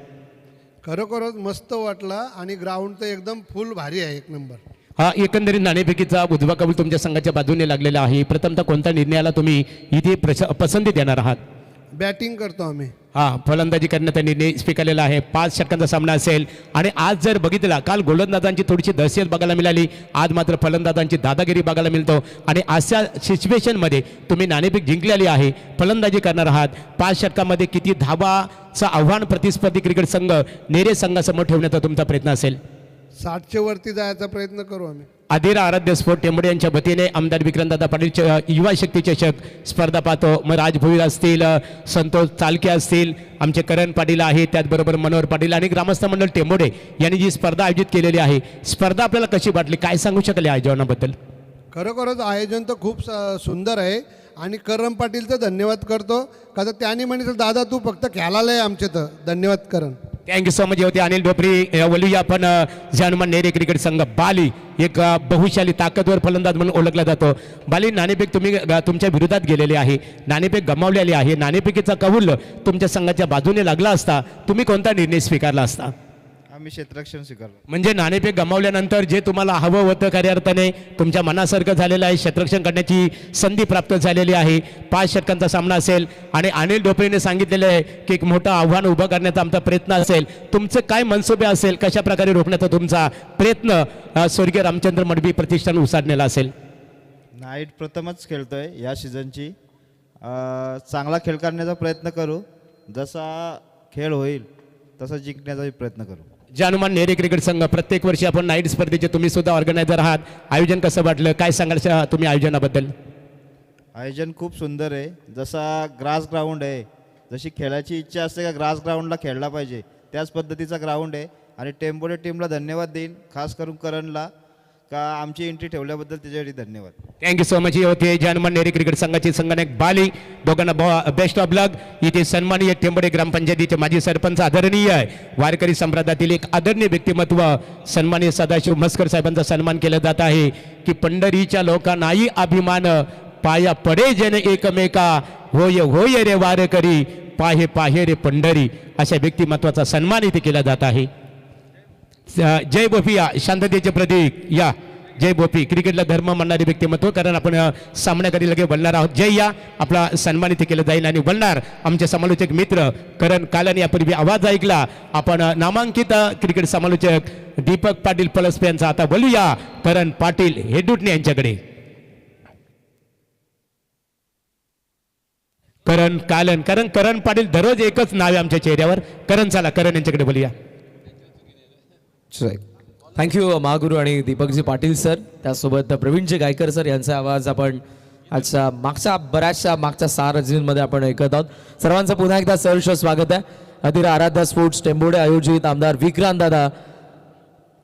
खरोखरच मस्त वाटला आणि ग्राउंड तर एकदम फुल भारी आहे, एक नंबर. हा एकंदरीत नाणेफेकीचा उजवा कौल तुमच्या संघाच्या बाजूने लागलेला आहे. प्रथमतः कोणत्या निर्णयाला तुम्ही इथे पसंती देणार आहात? बॅटिंग करतो आम्ही. हा फलंदाजी करण्याचा निर्णय स्वीकारलेला आहे. 5 षटकांचा सामना असेल आणि आज जर बघितला काल गोलंदाजांची थोडीशी दहशत बघायला मिळाली. आज मात्र फलंदाजांची दादागिरी बघायला मिळतो आणि अशा सिच्युएशनमध्ये तुम्ही नाणेफेक जिंकलेली आहे. फलंदाजी करणार आहात. 5 षटकामध्ये किती धावाचं आव्हान प्रतिस्पर्धी क्रिकेट संघ नेरे संघासमोर ठेवण्याचा तुमचा प्रयत्न असेल? 60च्या वरती जायचा प्रयत्न करू आम्ही. आदिरा आराध्य स्पोर्ट टेंबोडे यांच्या वतीने आमदार विक्रमदादा पाटील युवा शक्ती चषक स्पर्धा पाहतो. मग राज भोईर असतील, संतोष चालके असतील, आमचे करण पाटील आहे, त्याचबरोबर मनोहर पाटील आणि ग्रामस्थ मंडळ टेंबोडे यांनी जी स्पर्धा आयोजित केलेली आहे, स्पर्धा आपल्याला कशी वाटली, काय सांगू शकाल या आयोजनाबद्दल? खरोखरच आयोजन तर खूप सुंदर आहे आणि करण पाटीलचं धन्यवाद करतो का तर त्यांनी म्हणे दादा तू फक्त खेळायला आहे आमचे, तर धन्यवाद करण. Thank you so much. होते अनिल डोपरी वलुया पण हनुमान नेरे क्रिकेट संघ बाली एक बहुशाली ताकदवर फलंदाज म्हणून ओळखला जातो. बाली नाणेफेक तुम्ही तुमच्या विरोधात गेलेले आहे, नाणेफेक गमावलेली आहे. नाणेफेकीचा कौल तुमच्या संघाच्या बाजूने लागला असता तुम्ही कोणता निर्णय स्वीकारला असता? आम्ही क्षेत्ररक्षण स्वीकारलं. म्हणजे नाणेफेक गमावल्यानंतर जे तुम्हाला हवं होतं खऱ्या अर्थाने तुमच्या मनासारखं झालेलं आहे, क्षेत्ररक्षण करण्याची संधी प्राप्त झालेली आहे. 5 षटकांचा सामना असेल आणि अनिल डोपरेने सांगितलेलं आहे की एक मोठं आव्हान उभं करण्याचा आमचा प्रयत्न असेल. तुमचे काय मनसुबे असेल, कशा प्रकारे रोखण्याचा तुमचा प्रयत्न स्वर्गीय रामचंद्र मडवी प्रतिष्ठान उसाटण्याला असेल? नाईट प्रथमच खेळतोय या सीझनची. चांगला खेळ करण्याचा प्रयत्न करू. जसा खेळ होईल तसा जिंकण्याचा प्रयत्न करू. हनुमान नेरे क्रिकेट संघ प्रत्येक वर्षी आपण नाईट स्पर्धेचे तुम्ही सुद्धा ऑर्गनायझर आहात. आयोजन कसं वाटलं, काय सांगाल तुम्ही आयोजनाबद्दल? आयोजन खूप सुंदर आहे. जसा ग्रास ग्राउंड आहे, जशी खेळायची इच्छा असते का ग्रास ग्राउंडला खेळला पाहिजे त्याच पद्धतीचा ग्राउंड आहे. आणि टेंबोडे टीमला धन्यवाद देईन, खास करून करणला का आमची एंट्री ठेवल्याबद्दल त्याच्यासाठी धन्यवाद. Thank you so much. होते हनुमान नेरे क्रिकेट संघाचे संघनायक बाली. दोघांना बेस्ट ऑफ लक. इथे सन्माननीय टेंबोडे ग्रामपंचायतीचे माजी सरपंच आदरणीय आहे, वारकरी संप्रदायातील एक आदरणीय व्यक्तिमत्व सन्माननीय सदाशिव म्हस्कर साहेबांचा सन्मान केला जात आहे की पंढरीच्या लोकांनाही अभिमान, पाया पडे जन एकमेका, होय होय रे वारकरी, पाहे पाहे रे पंढरी, अशा व्यक्तिमत्वाचा सन्मान इथे केला जात आहे. जय बोपी या शांततेचे प्रतीक, या जय बोपी. क्रिकेटला धर्म मानणारे व्यक्तिमत्व, कारण आपण सामन्याकडे लगे बोलणार आहोत. जय या आपला सन्मान इथे केला जाईल आणि बोलणार आमचे समालोचक मित्र करण कालन. यापूर्वी आवाज ऐकला आपण नामांकित क्रिकेट समालोचक दीपक पाटील पलसपे यांचा. आता बोलूया करण पाटील हेडुटणे यांच्याकडे. करण कालन, कारण करण पाटील दररोज एकच नाव आहे आमच्या चेहऱ्यावर. करण, चला करण यांच्याकडे बोलूया. थँक्यू महागुरू आणि दीपकजी पाटील सर, त्यासोबत प्रवीणजी गायकर सर यांचा आवाज आपण आजच्या बऱ्याचशा मागच्या 6 रजनींमध्ये आपण ऐकत आहोत. सर्वांचं पुन्हा एकदा सहर्ष स्वागत आहे. आदिरा आराध्या स्पोर्ट्स टेंबोडे आयोजित आमदार विक्रांतदादा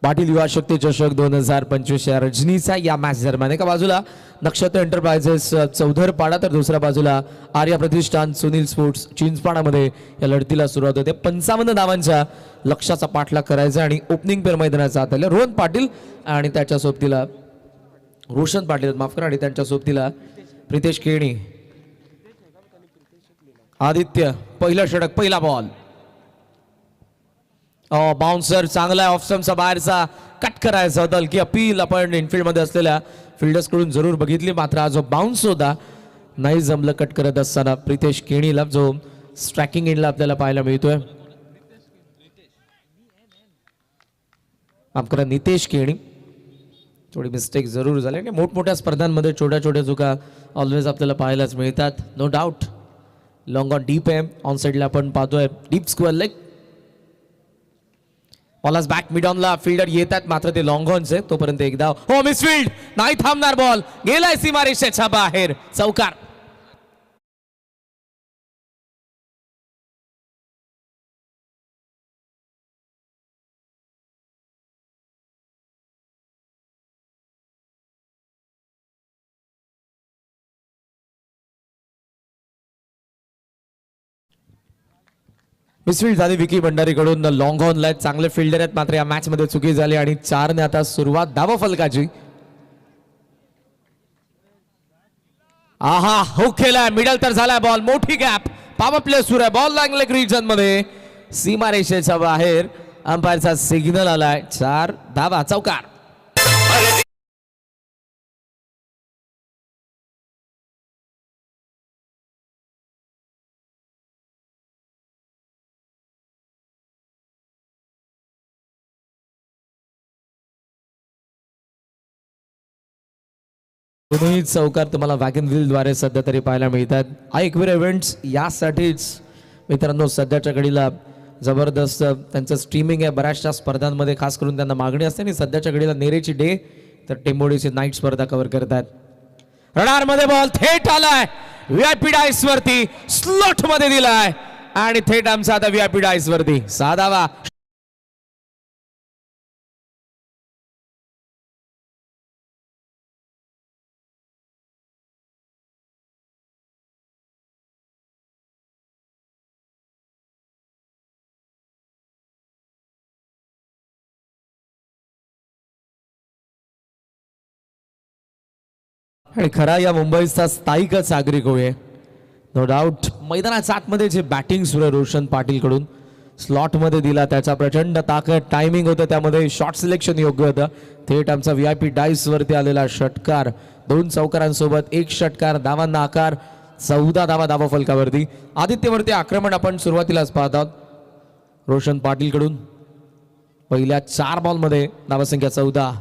पाटील युवा शक्ती चषक 2025 या रजनीचा या मॅच दरम्यान एका बाजूला नक्षत्र एंटरप्राइजेस चौधरपाडा तर दुसऱ्या बाजूला आर्या प्रतिष्ठान सुनील स्पोर्ट्स चिंचपाडामध्ये या लढतीला सुरुवात होते. 55 धावांच्या लक्ष्याचा पाठलाग करायचा आणि ओपनिंग पेर मैदानाचा हाताला रोहन पाटील आणि त्याच्या सोबतीला रोशन पाटील, माफ करा, आणि त्यांच्या सोबतीला प्रितेश केणी. आदित्य पहिलं षटक पहिला बॉल. बाउन्सर चांगला ऑफ स्टंपचा बाहेरचा कट करायचा होता. की अपील आपण इनफिल्ड मध्ये असलेल्या फिल्डर्स कडून जरूर बघितली, मात्र हा जो बाउन्स होता नाही जमलं कट करत असताना प्रितेश केणीला, जो स्ट्रायकिंग एंडला आपल्याला पाहायला मिळतोय. माफ करा, नितेश केणी. थोडी मिस्टेक जरूर झाली आणि मोठमोठ्या स्पर्धांमध्ये छोट्या छोट्या चुका ऑलवेज आपल्याला पाहायलाच मिळतात. No doubt long on deep आहे. ऑन साईडला आपण पाहतोय डीप स्क्वेअर लेग. बॉलच बॅक मिड ऑनला फिल्डर येतात, मात्र ते लॉंग ऑनचे. तोपर्यंत एकदा हो मिसफिल्ड, नाही थांबणार बॉल, गेलाय सीमारेषेच्या बाहेर, चौकार. मिसफिल्ड झाली विकी भंडारीकडून. लॉंग ऑनला चांगले फिल्डर आहेत, मात्र या मॅच मध्ये चुकी झाली आणि 4 आता सुरुवात धावा फलकाची. आहा हुक केलाय, मिडल तर झालाय बॉल, मोठी गॅप, पॉवर प्ले सुरू आहे. बॉल लागले रिजन मध्ये, सीमारेषेच्या बाहेर. अंपायरचा सिग्नल आलाय. 4 धावा, चौकार. दोन्ही चौकार तुम्हाला वॅगन व्हील द्वारे सध्या तरी पाहायला मिळतात. एकवीर इव्हेंट्स यासाठीच मित्रांनो सध्याच्या घडीला जबरदस्त त्यांचं स्ट्रीमिंग आहे. बऱ्याचशा स्पर्धांमध्ये खास करून त्यांना मागणी असते आणि सध्याच्या घडीला नेरेची डे तर टेंबोडीची नाईट स्पर्धा कव्हर करतात. रडार मध्ये बॉल थेट आलाय व्हीआयपी डायस वरती, स्लॉट मध्ये दिलाय आणि थेट आमचा आता व्हीआयपी डायस वरती 6 धावा. आणि खरा या मुंबईचा स्थायिकच नागरिक होय, नो डाऊट. मैदानाच्या आतमध्ये जे बॅटिंग सुरू आहे रोशन पाटील कडून, स्लॉट मध्ये दिला, त्याचा प्रचंड ताकद, टायमिंग होतं, त्यामध्ये शॉट सिलेक्शन योग्य होतं. थेट आमचा व्हीआयपी डाईस वरती आलेला षटकार, 2 चौकारांसोबत 1 षटकार, धावांना आकार, 14 धावा धावा फलकावरती. आदित्यवरती आक्रमण आपण सुरुवातीलाच पाहत आहोत रोशन पाटील कडून. पहिल्या 4 बॉलमध्ये धावसंख्या 14.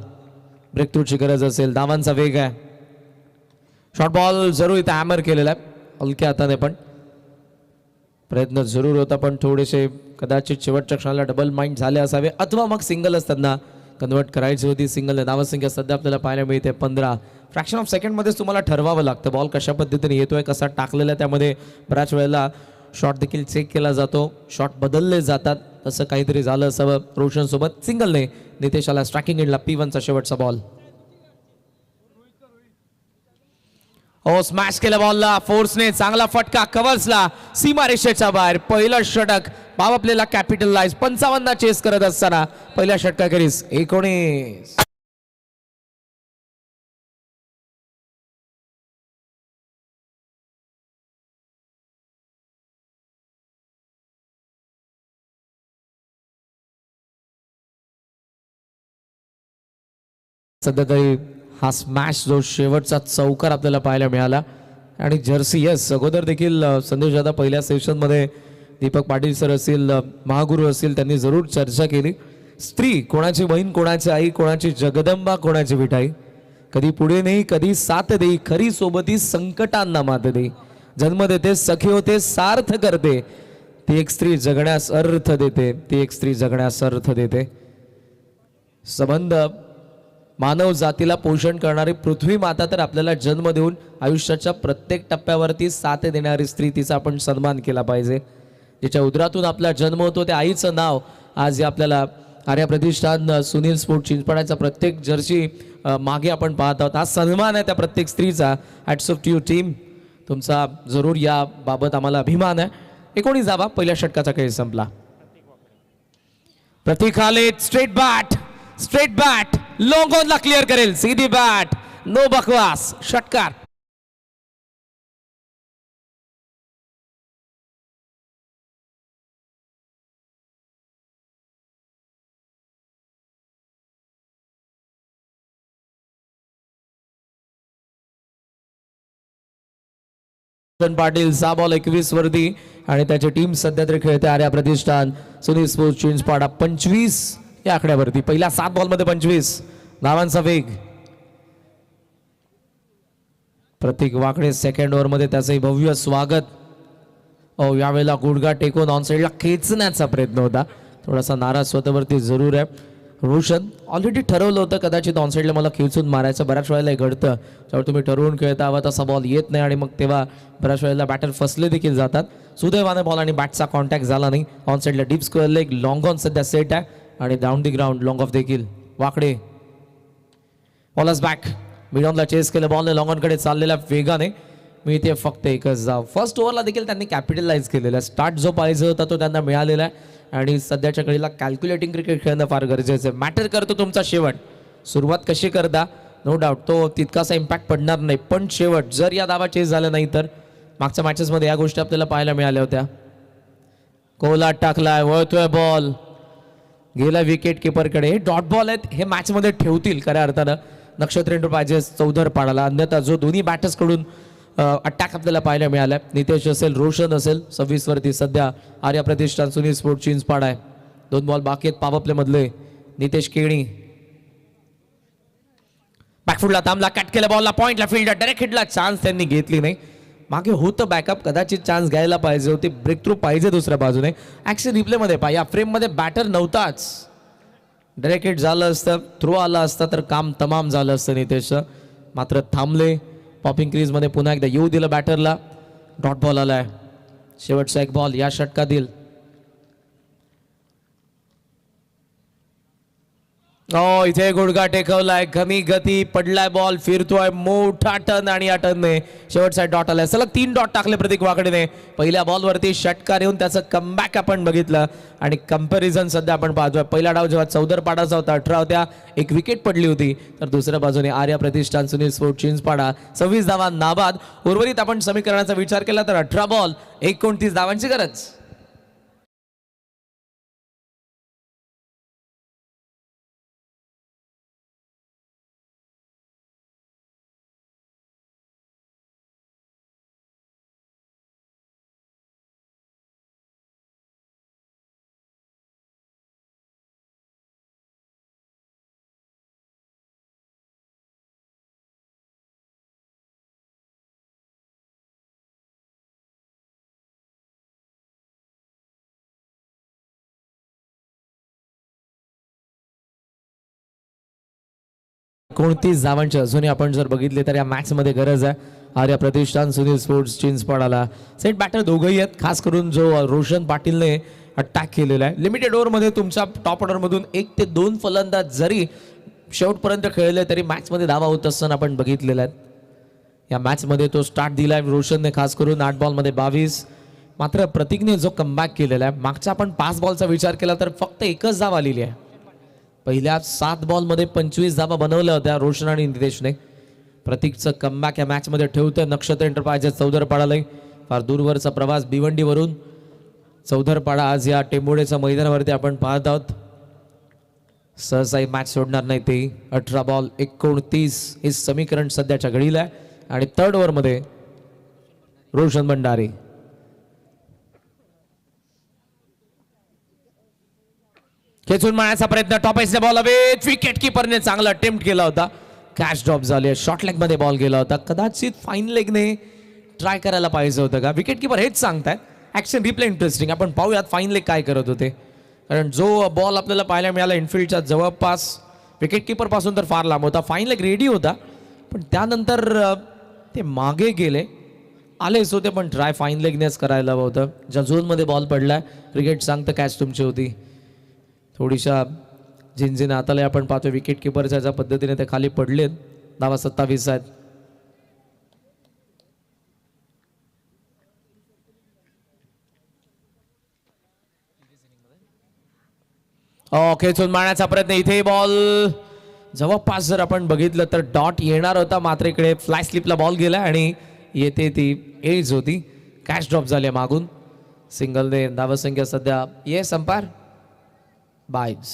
ब्रेक थ्रूची गरज असेल, धावांचा वेग आहे. शॉर्ट बॉल जरूर इथं हॅमर केलेला आहे हलक्या हाताने, पण प्रयत्न जरूर होता, पण थोडेसे कदाचित शेवटच्या क्षणाला डबल माइंड झाले असावे, अथवा मग सिंगलच त्यांना कन्वर्ट करायची होती. सिंगल धावसंख्या सध्या आपल्याला पाहायला मिळते 15. फ्रॅक्शन ऑफ सेकंडमध्येच तुम्हाला ठरवावं लागतं बॉल कशा पद्धतीने येतोय, कसा टाकलेला आहे. त्यामध्ये बऱ्याच वेळेला शॉट देखील चेक केला जातो, शॉट बदलले जातात. तसं काहीतरी झालं असावं रोशन सोबत. सिंगलने नितेशाला स्ट्रायकिंग एंडला P1चा शेवटचा बॉल. हो स्मॅश केला बॉलला फोर्सने, चांगला फटका कव्हर्सला, सीमारेषेच्या बाहेर. पहिलं षटक पावपलेला कॅपिटलाइज. 55 चेस करत असताना पहिल्या षटकाखेरीज 19. सध्या तरी हा स्मॅश जो शेवटचा चौकार आपल्याला पाहायला मिळाला. आणि जर्सी यस अगोदर देखील संदेश दादा पहिल्या सेशनमध्ये दीपक पाटील सर असतील, महागुरू असतील, त्यांनी जरूर चर्चा केली. स्त्री कोणाची बहीण, कोणाची आई, कोणाची जगदंबा, कोणाची विठाई. कधी पुढे नाही, कधी साथ देई, खरी सोबती संकटांना मात देई. जन्म देते, सखी होते, सार्थ करते, ती एक स्त्री जगण्यास अर्थ देते, ती एक स्त्री जगण्यास अर्थ देते. संबंध मानव जातीला पोषण करणारी पृथ्वी माता तर आपल्याला जन्म देऊन आयुष्याच्या प्रत्येक टप्प्यावरती साथ देणारी स्त्री, तिचा आपण सन्मान केला पाहिजे. जिच्या उदरातून आपला जन्म होतो त्या आईचं नाव आज आपल्याला आर्या प्रतिष्ठान, सुनील स्पोर्ट चिंचपाडाचा प्रत्येक जर्सी मागे आपण पाहत आहोत. हा सन्मान आहे त्या प्रत्येक स्त्रीचा. Hats off to you team, तुमचा जरूर या बाबत आम्हाला अभिमान आहे. 19 धावा पहिल्या षटकाचा खेळ संपला. प्रतीक आले, स्ट्रेट बॅट लॉंग ऑनला क्लिअर करेल, सीधी बॅट, नो बकवास, षटकार. रोशन पाटील 6 बॉल 21 वरती आणि त्याची टीम सध्या तरी खेळते आर्या प्रतिष्ठान सुनील स्पोर्ट्स चिंचपाडा 25 या आकड्यावरती. पहिल्या 7 बॉलमध्ये 25 धावांचा वेग. प्रतीक वाकडे सेकंड ओव्हरमध्ये त्याचंही भव्य स्वागत. यावेळेला गुडघा टेकून ऑन साईडला खेचण्याचा प्रयत्न होता. थोडासा नाराज स्वतःवरती जरूर आहे रोशन. ऑलरेडी ठरवलं होतं कदाचित ऑन साईडला मला खेचून मारायचं. बऱ्याच वेळेला हे घडतं जेव्हा तुम्ही ठरवून खेळता हवा तसा बॉल येत नाही आणि मग तेव्हा बऱ्याच वेळेला बॅटर फसले देखील जातात. सुदैवाने बॉल आणि बॅटचा कॉन्टॅक्ट झाला नाही. ऑन साईडला deep square leg long on सध्या सेट आहे आणि down the ground long of देखील. वाकडे बॉलर्स बॅक मिड ऑनला चेस केलं बॉलने लॉंग ऑनकडे चाललेल्या वेगाने. मी इथे फक्त एकच जाव. फर्स्ट ओव्हरला देखील त्यांनी कॅपिटलाइज केलेला. स्टार्ट जो पाहिजे होता तो त्यांना मिळालेला आहे आणि सध्याच्या घडीला कॅल्क्युलेटिंग क्रिकेट खेळणं फार गरजेचं आहे. मॅटर करतो तुमचा शेवट. सुरुवात कशी करता नो डाऊट तो तितकासा इम्पॅक्ट पडणार नाही, पण शेवट जर या धावा चेस झाल्या नाही तर मागच्या मॅचेसमध्ये या गोष्टी आपल्याला पाहायला मिळाल्या होत्या. कोलाट टाकलाय वळतोय बॉल गेला विकेट किपरकडे. डॉट बॉल आहेत हे मॅचमध्ये ठेवतील खऱ्या अर्थानं नक्षत्र पाहिजे चौधर पाडाला. अन्यथा जो दोन्ही बॅटर्स कडून अटॅक आपल्याला पाहायला मिळालाय नितेश असेल रोशन असेल 26 वरती सध्या आर्या प्रतिष्ठान सुनील स्पोर्ट्स चिंचपाडा आहे. 2 बॉल बाकी आहेत पॉवर प्ले मधले. नितेश केणी बॅकफुटला थांबला कट केला बॉलला पॉइंटला फील्डर डायरेक्ट हिटला. चान्स त्यांनी घेतली नाही. मागे होतं बॅकअप कदाचित चान्स घ्यायला पाहिजे होती. ब्रेक थ्रू पाहिजे दुसऱ्या बाजूने. ऍक्शन रिप्लेमध्ये पाहिजे. या फ्रेममध्ये बॅटर नव्हताच. डायरेक्ट हिट झालं असतं थ्रो आला असता तर काम तमाम झालं असतं नितेशचं. मात्र थांबले. पॉपिंग क्रीजमध्ये पुन्हा एकदा येऊ दिलं बॅटरला. डॉट बॉल आलाय. शेवटचा एक बॉल या षटकातील. इथे गुडघा टेकवलाय कमी गती पडलाय बॉल फिरतोय मोठा टर्न आणि या टर्नने शेवटचा डॉट आलाय. सलग 3 डॉट टाकले प्रतीक वाकडेने. पहिल्या बॉलवरती षटकार येऊन त्याचं कमबॅक आपण बघितलं आणि कंपॅरिझन सध्या आपण पाहतोय. पहिला डाव जेव्हा चौधर पाडाचा होता 18 होत्या 1 विकेट पडली होती तर दुसऱ्या बाजूने आर्या प्रतिष्ठान सुनील स्पोर्ट्स चिंचपाडा 26 धावा नाबाद. उर्वरित आपण समीकरणाचा विचार केला तर 18 बॉल 29 धावांची गरज. कोणतीच धावांची अजूनही आपण जर बघितले तर या मॅच मध्ये गरज आहे आर्या प्रतिष्ठान सुनील स्पोर्ट्स चिंचपाडाला. सेट बॅटर दोघंही आहेत. खास करून जो रोशन पाटीलने अटॅक केलेला आहे. लिमिटेड ओव्हरमध्ये तुमच्या टॉप ऑर्डर मधून 1 ते 2 फलंदाज जरी शेवटपर्यंत खेळले तरी मॅच मध्ये धावा होत असताना आपण बघितलेला आहे. या मॅच मध्ये तो स्टार्ट दिलाय रोशनने खास करून 8 बॉल मध्ये 22. मात्र प्रतीकने जो कमबॅक केलेला आहे मागच्या आपण 5 बॉलचा विचार केला तर फक्त एकच धाव आलेली आहे. पहिल्या 7 बॉलमध्ये 25 धावा बनवल्या होत्या रोशन आणि नितेशने. प्रतीकचं कमबॅक या मॅचमध्ये ठेवतोय नक्षत्र एंटरप्राइजेस चौधरपाडालाही. फार दूरवरचा प्रवास भिवंडीवरून चौधरपाडा आज या टेंबोडेच्या मैदानावरती आपण पाहत आहोत. सहसाही मॅच सोडणार नाही ते. 18 बॉल 29 हे समीकरण सध्याच्या घडीला आहे आणि 3rd ओव्हरमध्ये रोशन भंडारी. खेचून मारण्याचा प्रयत्न टॉप एजने बॉल हवे. विकेट किपरने चांगला अटेम्प्ट केला होता. कॅच ड्रॉप झाली. शॉर्ट लेग मध्ये बॉल गेला होता. कदाचित फाईन लेगने ट्राय करायला पाहिजे होतं का. विकेट किपर हेच सांगतायत. Action replay interesting. आपण पाहूयात फाईन लेग काय करत होते. कारण जो बॉल आपल्याला पाहायला मिळाला इनफिल्डच्या जवळपास विकेट किपर पासून तर फार लांब होता. फाईन लेग रेडी होता पण त्यानंतर ते मागे गेले. आलेच होते पण ट्राय फाईन लेगनेच करायला हवं होतं. ज्या झोनमध्ये बॉल पडलाय क्रिकेट सांगतं कॅच तुमची होती. थोडीशा झिंझिने आताला आपण पाहतो विकेट किपरच्या ज्या पद्धतीने ते खाली पडलेत. धावा 27 आहेत. खेचून मारण्याचा प्रयत्न. इथे बॉल जवळपास जर आपण बघितलं तर डॉट येणार होता मात्र इकडे फ्लाय स्लिपला बॉल गेला आणि येते ती एज होती. कॅच ड्रॉप झाली मागून. सिंगलने धावसंख्या सध्या अंपायर बायज.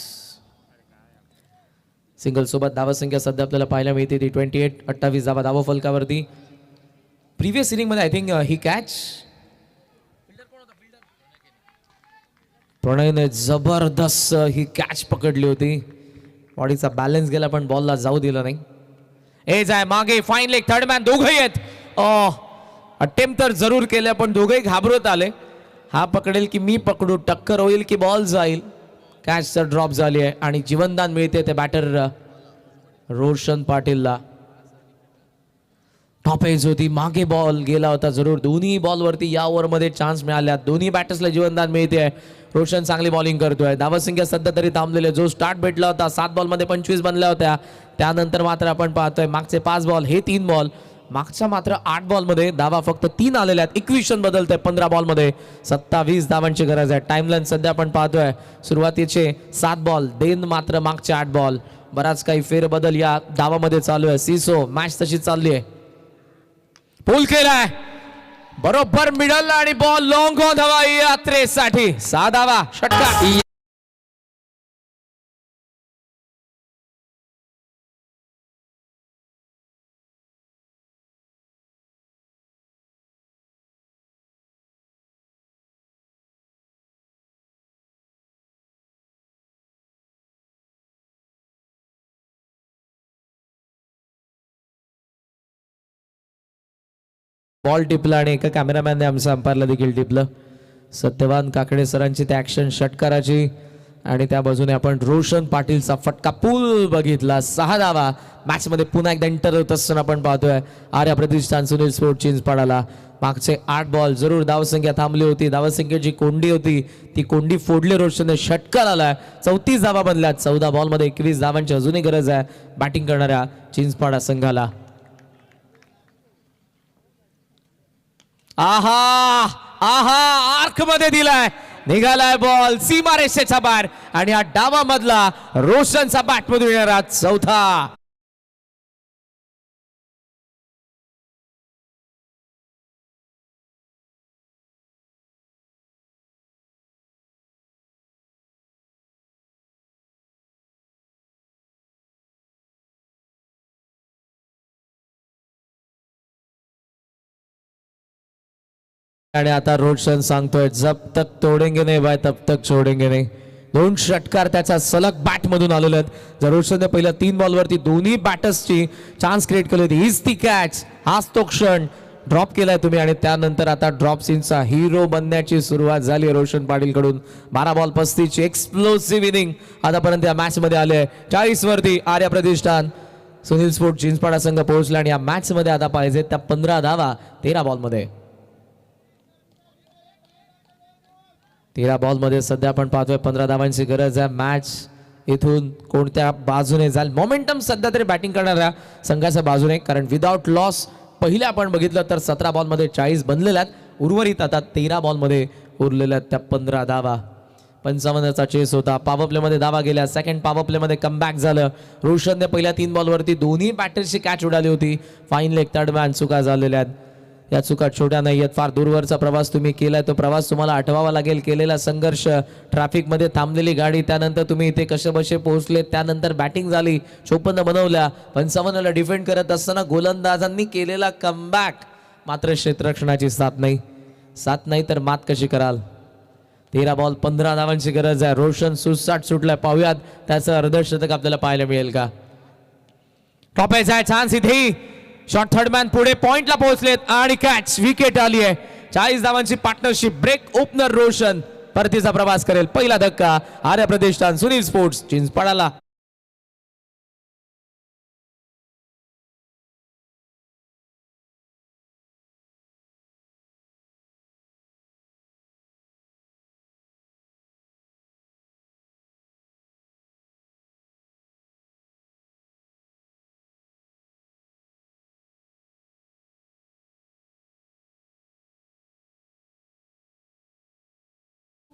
सिंगल सोबत धावसंख्या सध्या आपल्याला पाहायला मिळते ती 28. 28 धावा धाव फलकावरती. प्रिव्हियस इनिंगमध्ये आय थिंक ही कॅच प्रणयने जबरदस्त ही कॅच पकडली होती. बॉडीचा बॅलन्स गेला पण बॉलला जाऊ दिलं नाही. एज आहे मागे फाईन लेग थर्ड मॅन दोघंही आहेत. अटेम्प्ट तर जरूर केलं पण दोघंही घाबरत आले. हा पकडेल की मी पकडू, टक्कर होईल की बॉल जाईल. कॅच तर ड्रॉप झाली आहे आणि जीवनदान मिळते ते बॅटर रोशन पाटीलला. टॉप एज होती, मागे बॉल गेला होता जरूर. दोन्ही बॉलवरती या ओव्हरमध्ये चान्स मिळाल्या. दोन्ही बॅटर्सला जीवनदान मिळते. रोशन चांगली बॉलिंग करतोय. धावसंख्या सध्या तरी थांबलेले. जो स्टार्ट भेटला होता 7 बॉलमध्ये 25 बनल्या होत्या, त्यानंतर मात्र आपण पाहतोय मागचे 5 बॉल हे 3 बॉल. मागच्या मात्र 8 बॉलमध्ये धावा फक्त 3 आलेल्या आहेत. इक्वेशन बदलतंय. 15 बॉलमध्ये 27 धावांची गरज आहे. टाइमलाईन सध्या आपण पाहतोय सुरुवातीचे 7 बॉल देन मात्र मागचे 8 बॉल. बराच काही फेरबदल या धावामध्ये चालू आहे. सीसो मॅच तशी चालली आहे. पूल केलाय बरोबर मिडल आणि बॉल लॉंग ऑन हवा यात्रेसाठी 6 धावा षटकार. बॉल टिपला आणि एका कॅमेरामॅनने आमच्या अंपायरला देखील टिपलं. सत्यवान काकडे सरांची त्या ॲक्शन षटकाराची आणि त्या बाजूने आपण रोशन पाटीलचा फटका पूल बघितला. 6 धावा मॅचमध्ये पुन्हा एकदा एंटर होत असताना आपण पाहतोय आर्या प्रतिष्ठान सुनील स्पोर्ट चिंचपाडाला. मागचे 8 बॉल जरूर धावसंख्या थांबली होती. धावसंख्येची कोंडी होती ती कोंडी फोडली रोशनने. षटकार आलाय. 34 धावा बनल्यात. 14 बॉलमध्ये 21 धावांची अजूनही गरज आहे बॅटिंग करणाऱ्या चिंचपाडा संघाला. आहा आहा आर्क मध्ये दिलाय. निघालाय बॉल सीमारेषेच्या बाहेर आणि हा डावामधला रोशनचा बॅटमधून येणारा 4था. आणि आता रोशन सांगतोय जब तक तोडेंगे नाही बाय तब तक छोडेंगे नाही. 2 षटकार त्याच्या सलग बॅट मधून आलेले आहेत. जर रोशनने पहिल्या 3 बॉलवरती दोन्ही बॅटर्सची चान्स क्रिएट केली होती. हीच ती कॅच, हाच तो क्षण. ड्रॉप केलाय तुम्ही आणि त्यानंतर आता ड्रॉप सीनचा हिरो बनण्याची सुरुवात झाली रोशन पाटील कडून. 12 बॉल 35 ची एक्सप्लोसिव्ह इनिंग आतापर्यंत या मॅच मध्ये आले. 40 वरती आर्या प्रतिष्ठान सुनील स्पोर्ट चिंचपाडा संघ पोहोचला आणि या मॅच मध्ये आता पाहिजे त्या 15 धावा 13 बॉलमध्ये. 13 बॉलमध्ये सध्या आपण पाहतोय 15 धावांची गरज आहे. मॅच इथून कोणत्या बाजूने जाईल. मोमेंटम सध्या तरी बॅटिंग करणाऱ्या संघाच्या बाजूने, कारण विदाउट लॉस पहिल्या आपण बघितलं तर 17 बॉलमध्ये 40 बनलेल्या आहेत. उर्वरित आता 13 बॉलमध्ये उरलेल्या त्या 15 धावा. 55चा चेस होता. पॉवर प्लेमध्ये धावा गेल्या. सेकंड पॉवर प्लेमध्ये कमबॅक झालं. रोशनने पहिल्या 3 बॉलवरती दोन्ही बॅटर्सची कॅच उडाली होती. फाईन लेग थर्ड मॅन चुका झालेल्या आहेत. या चुका छोट्या नाही आहेत. फार दूरवरचा प्रवास तुम्ही केलाय, तो प्रवास तुम्हाला आठवावा लागेल. केलेला संघर्ष, ट्रॅफिकमध्ये थांबलेली गाडी, त्यानंतर तुम्ही इथे कसे बसे पोहोचले, त्यानंतर बॅटिंग झाली, 54 बनवल्या, 55ला डिफेंड करत असताना गोलंदाजांनी केलेला कमबॅक. मात्र क्षेत्ररक्षणाची साथ नाही तर मात कशी कराल. 13 बॉल 15 धावांची गरज आहे. रोशन सुसाट सुटलाय. पाहूयात त्याचं अर्धशतक आपल्याला पाहायला मिळेल का. टॉपेज आहे चान्स इथे. शॉर्ट थर्ड मॅन पुढे पॉइंटला पोहोचलेत आणि कॅच, विकेट आली आहे. 40 धावांची पार्टनरशिप. ब्रेक ओपनर रोशन परतीचा प्रवास करेल. पहिला धक्का आर्य प्रतिष्ठान सुनील स्पोर्ट्स चिंचपाडाला.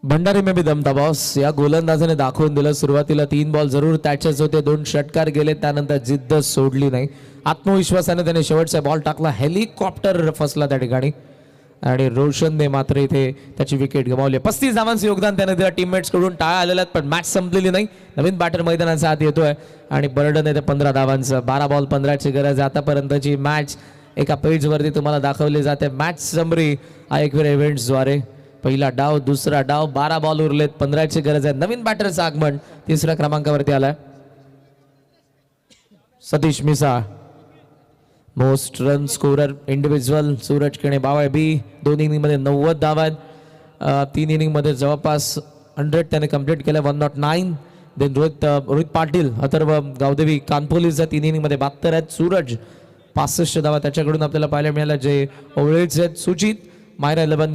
भंडारी में भी दम था बॉस. या गोलंदाजाने दाखवून दिलं. सुरुवातीला 3 बॉल जरूर त्याचेच होते. 2 षटकार गेले. त्यानंतर जिद्द सोडली नाही. आत्मविश्वासाने त्याने शेवटचा बॉल टाकला. हेलिकॉप्टर फसला त्या ठिकाणी आणि रोशनने मात्र इथे त्याची विकेट गमावली. 35 धावांचं योगदान त्याने दिलं. टीममेट्स कडून टाळ्या आलेल्या आहेत, पण मॅच संपलेली नाही. नवीन बॅटर मैदानाचा हात येतोय आणि बर्डन येते 15 धावांचं. 12 बॉल 15ची गरज. आतापर्यंतची मॅच एका पेजवरती तुम्हाला दाखवले जाते मॅच समरी आयक्वेर इव्हेंट्सद्वारे. पहिला डाव, दुसरा डाव, 12 बॉल उरलेत, 15ची गरज आहे. नवीन बॅटरचं आगमन 3ऱ्या क्रमांकावरती आलाय. Satish Misal most run scorer individual. Suraj Kene बावळ बी. 2 इनिंगमध्ये 90 धावा आहेत. 3 इनिंगमध्ये जवळपास 100 त्याने कंप्लीट केलं. 109. देन रोहित पाटील, अथर्व गावदेवी कानपोलीचा 3 इनिंगमध्ये 72 आहेत. सूरज 65 धावा त्याच्याकडून आपल्याला पाहायला मिळाल्या. जे ओवळेचे आहेत सुचित. मायरा 11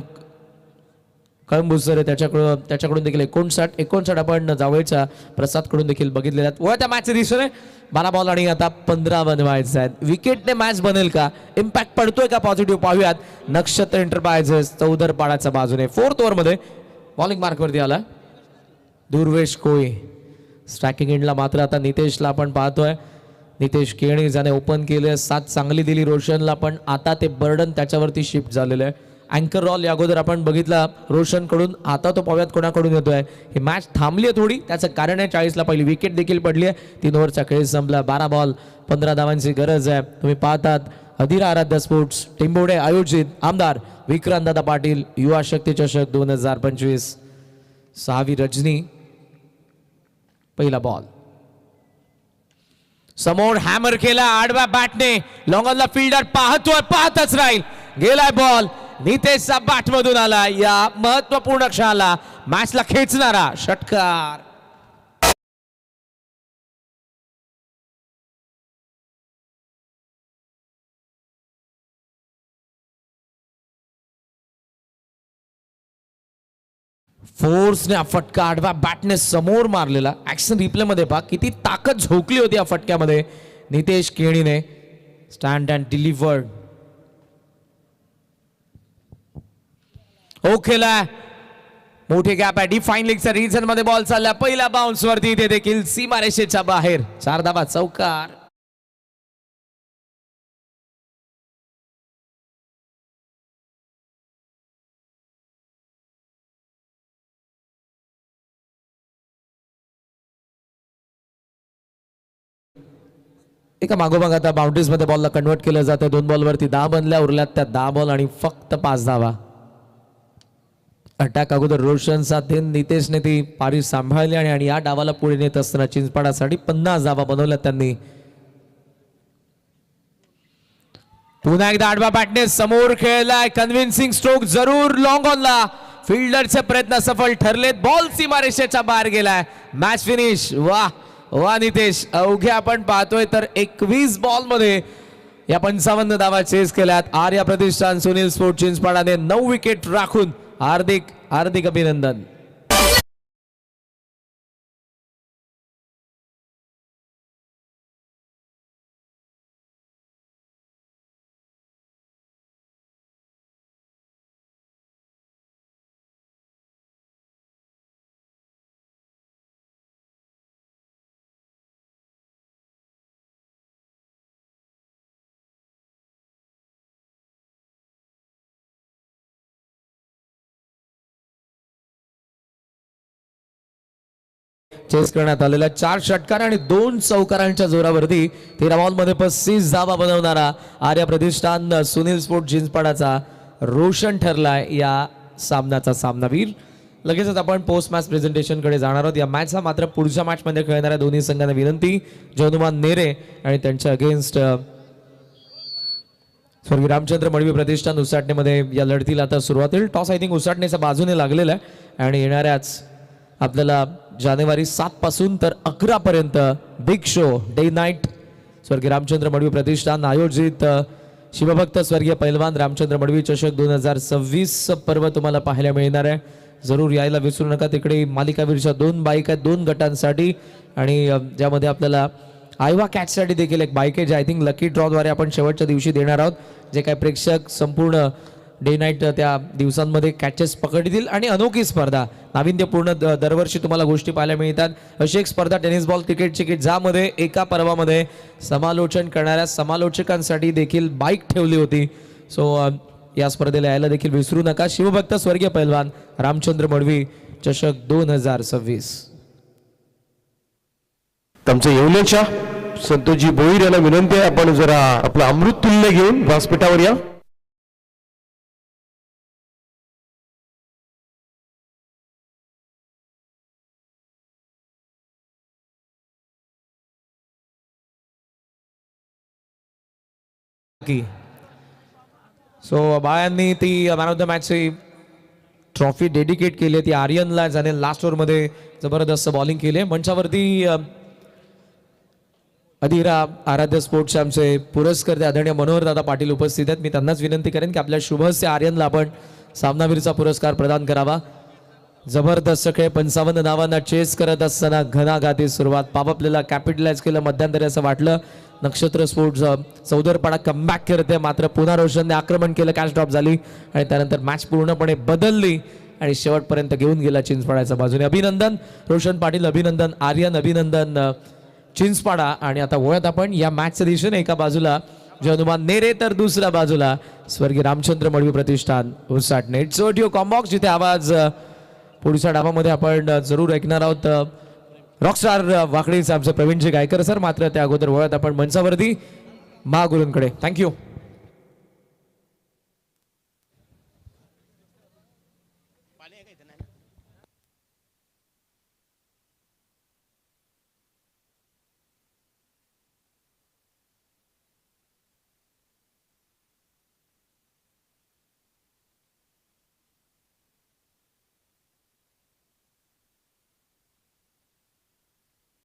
कळंबुसर त्याच्याकडून देखील 59 आपण जावळच्या प्रसादकडून देखील बघितलेल्या आहेत. व त्या मॅचचे दिसतोय 12 बॉल आणि आता 15 बनवायचे आहेत. विकेटने मॅच बनेल का, इम्पॅक्ट पडतोय का पॉझिटिव्ह पाहूयात. नक्षत्र एंटरप्राइजेस चौदरपाडाच्या बाजूने 4th ओव्हरमध्ये बॉलिंग मार्कवरती आला दुर्वेश कोळी. स्ट्रायकिंग एंडला मात्र आता नितेशला आपण पाहतोय. नितेश केणी ज्याने ओपन केले, 7 चांगली दिली रोशनला, पण आता ते बर्डन त्याच्यावरती शिफ्ट झालेलं आहे. अँकर रॉल या अगोदर आपण बघितला रोशनकडून, आता तो पाव्यात कोणाकडून येतोय. ही मॅच थांबली आहे थोडी, त्याचं कारण आहे 40ला पहिली विकेट देखील पडली आहे. 3 ओव्हरचा खेळ संपला. 12 बॉल 15 धावांची गरज आहे. तुम्ही पाहतात अधिरा आराध्य स्पोर्ट्स टेंबोडे आयोजित आमदार विक्रांतदादा पाटील युवा शक्ती चषक 2025. 6वी रजनी. पहिला बॉल समोर हॅमर केला आडव्या बॅटने. लॉंगॉनला फिल्डर पाहतच राहील. गेलाय बॉल. नितेशचा बॅट मधून आला. या महत्वपूर्ण क्षणाला मॅचला खेचणारा षटकार. फोर्सने फटका आडव्या बॅटने समोर मारलेला. ऍक्शन रिप्ले मध्ये पहा किती ताकद झोकली होती या फटक्यामध्ये नितेश केणीने. Stand and delivered. ओखेला मोठी गॅप आहे. डिफाईन लीगच्या रिजन मध्ये बॉल चालला. पहिल्या बाउन्स वरती ते देखील सीमारेषेच्या बाहेर. 4 धावा चौकार. एका मागोमाग आता बाउंड्रीज मध्ये बॉलला कन्वर्ट केलं जातं. 2 बॉलवरती 10 बनल्या, उरल्यात त्या 10 बॉल आणि फक्त 5 धावा. अटॅक अगोदर रोशनचा देन नितेशने ती पारी सांभाळली आणि या डावाला पुढे नेत असताना चिंचपाडासाठी 50 धावा बनवल्या त्यांनी. पुन्हा एकदा आडवा बॅटने समोर खेळलाय. कन्व्हिन्सिंग स्ट्रोक जरूर लॉंग ऑनला. फिल्डरचे प्रयत्न सफल ठरलेत. बॉल सीमारेषेच्या बाहेर गेलाय. Match finish. वा वा नितेश. अवघ्या आपण पाहतोय तर 21 बॉल मध्ये या 55 धावा चेस केल्यात. आर्या प्रतिष्ठान सुनील स्पोर्ट चिंचपाडाने 9 विकेट राखून हार्दिक अभिनंदन. चेस करण्यात आलेल्या 4 षटकार आणि 2 चौकारांच्या जोरावरती 13 बॉल मध्ये 35 धावा बनवणारा आर्या प्रतिष्ठान सुनील स्पोर्ट जिंचपाडाचा रोशन ठरलाय या सामन्याचा सामनावीर. लगेचच आपण पोस्ट मॅच प्रेझेंटेशन कडे जाणार आहोत. या मॅचचा मात्र पुढच्या मॅच मध्ये खेळणाऱ्या दोन्ही संघांना विनंती. जनुमान नेरे आणि त्यांच्या अगेन्स्ट स्वर्गीय रामचंद्र मडवी प्रतिष्ठान उसाटणेमध्ये या लढतीला आता सुरुवात होईल. टॉस आय थिंक उसाटणेच्या बाजूने लागलेला आहे आणि येणाऱ्याच आपल्याला जानेवारी 7 पासून तर 11 पर्यंत बिग शो डे नाईट स्वर्गीय रामचंद्र मडवी प्रतिष्ठान आयोजित शिवभक्त स्वर्गीय पैलवान रामचंद्र मडवी चषक 2026 पर्व तुम्हाला पाहायला मिळणार आहे. जरूर यायला विसरू नका. तिकडे मालिकावीरच्या 2 बाईक आहेत 2 गटांसाठी आणि ज्यामध्ये आपल्याला आयवा कॅचसाठी देखील एक बाईक आहे जे आय थिंक लकी ड्रॉद्वारे आपण शेवटच्या दिवशी देणार आहोत. जे काही प्रेक्षक संपूर्ण डे नाईट त्या दिवसांमध्ये कॅचेस पकडतील आणि अनोखी स्पर्धा नाविन्यपूर्ण दरवर्षी तुम्हाला गोष्टी पाहायला मिळतात. अशी एक स्पर्धा टेनिस बॉल क्रिकेटची की ज्यामध्ये एका पर्वामध्ये समालोचन करणाऱ्या समालोचकांसाठी देखील बाईक ठेवली होती. सो या स्पर्धेला यायला देखील विसरू नका. शिवभक्त स्वर्गीय पैलवान रामचंद्र मडवी चषक 2026. तुमचे येवलेच्या संतोषजी भोईर यांना विनंती आहे, आपण जरा आपलं अमृत तुल्य घेऊन व्यासपीठावर या. सो बाळांनी ती मॅन ऑफ द मॅचची ट्रॉफी डेडिकेट केली आहे ती आर्यनला, ज्याने लास्ट ओव्हरमध्ये जबरदस्त बॉलिंग केली आहे. मंचावरती अधिरा आराध्य स्पोर्ट्सचे आमचे पुरस्कर्ते आदरणीय मनोहर दादा पाटील उपस्थित आहेत. मी त्यांनाच विनंती करेन की आपल्या शुभस्य आर्यनला आपण सामनावीरचा पुरस्कार प्रदान करावा. जबरदस्त खेळ, 55 नावांना चेस करत असताना घणाघाती सुरुवात, पापलेला कॅपिटलाइज केलं मध्यंतरी असं वाटलं. नक्षत्र स्पोर्ट्स चौदरपाडा कमबॅक करते, मात्र पुन्हा रोशनने आक्रमण केलं, कॅच ड्रॉप झाली आणि त्यानंतर मॅच पूर्णपणे बदलली आणि शेवटपर्यंत घेऊन गेला चिंचपाड्याच्या बाजूने. अभिनंदन रोशन पाटील, अभिनंदन आर्यन, अभिनंदन चिंचपाडा. आणि आता वळत आपण या मॅचच्या दिशेने, एका बाजूला जे हनुमान नेरे तर दुसऱ्या बाजूला स्वर्गीय रामचंद्र मडवी प्रतिष्ठान उसाटणे. इट्स ऑडिओ कॉम्बॉक्स, जिथे आवाज पुढच्या डावामध्ये आपण जरूर ऐकणार आहोत रॉकस्टार वाकडीचे आमचे प्रवीणजी गायकर सर. मात्र त्या अगोदर वळत आपण मंचावरती महागुरूंकडे. थँक्यू.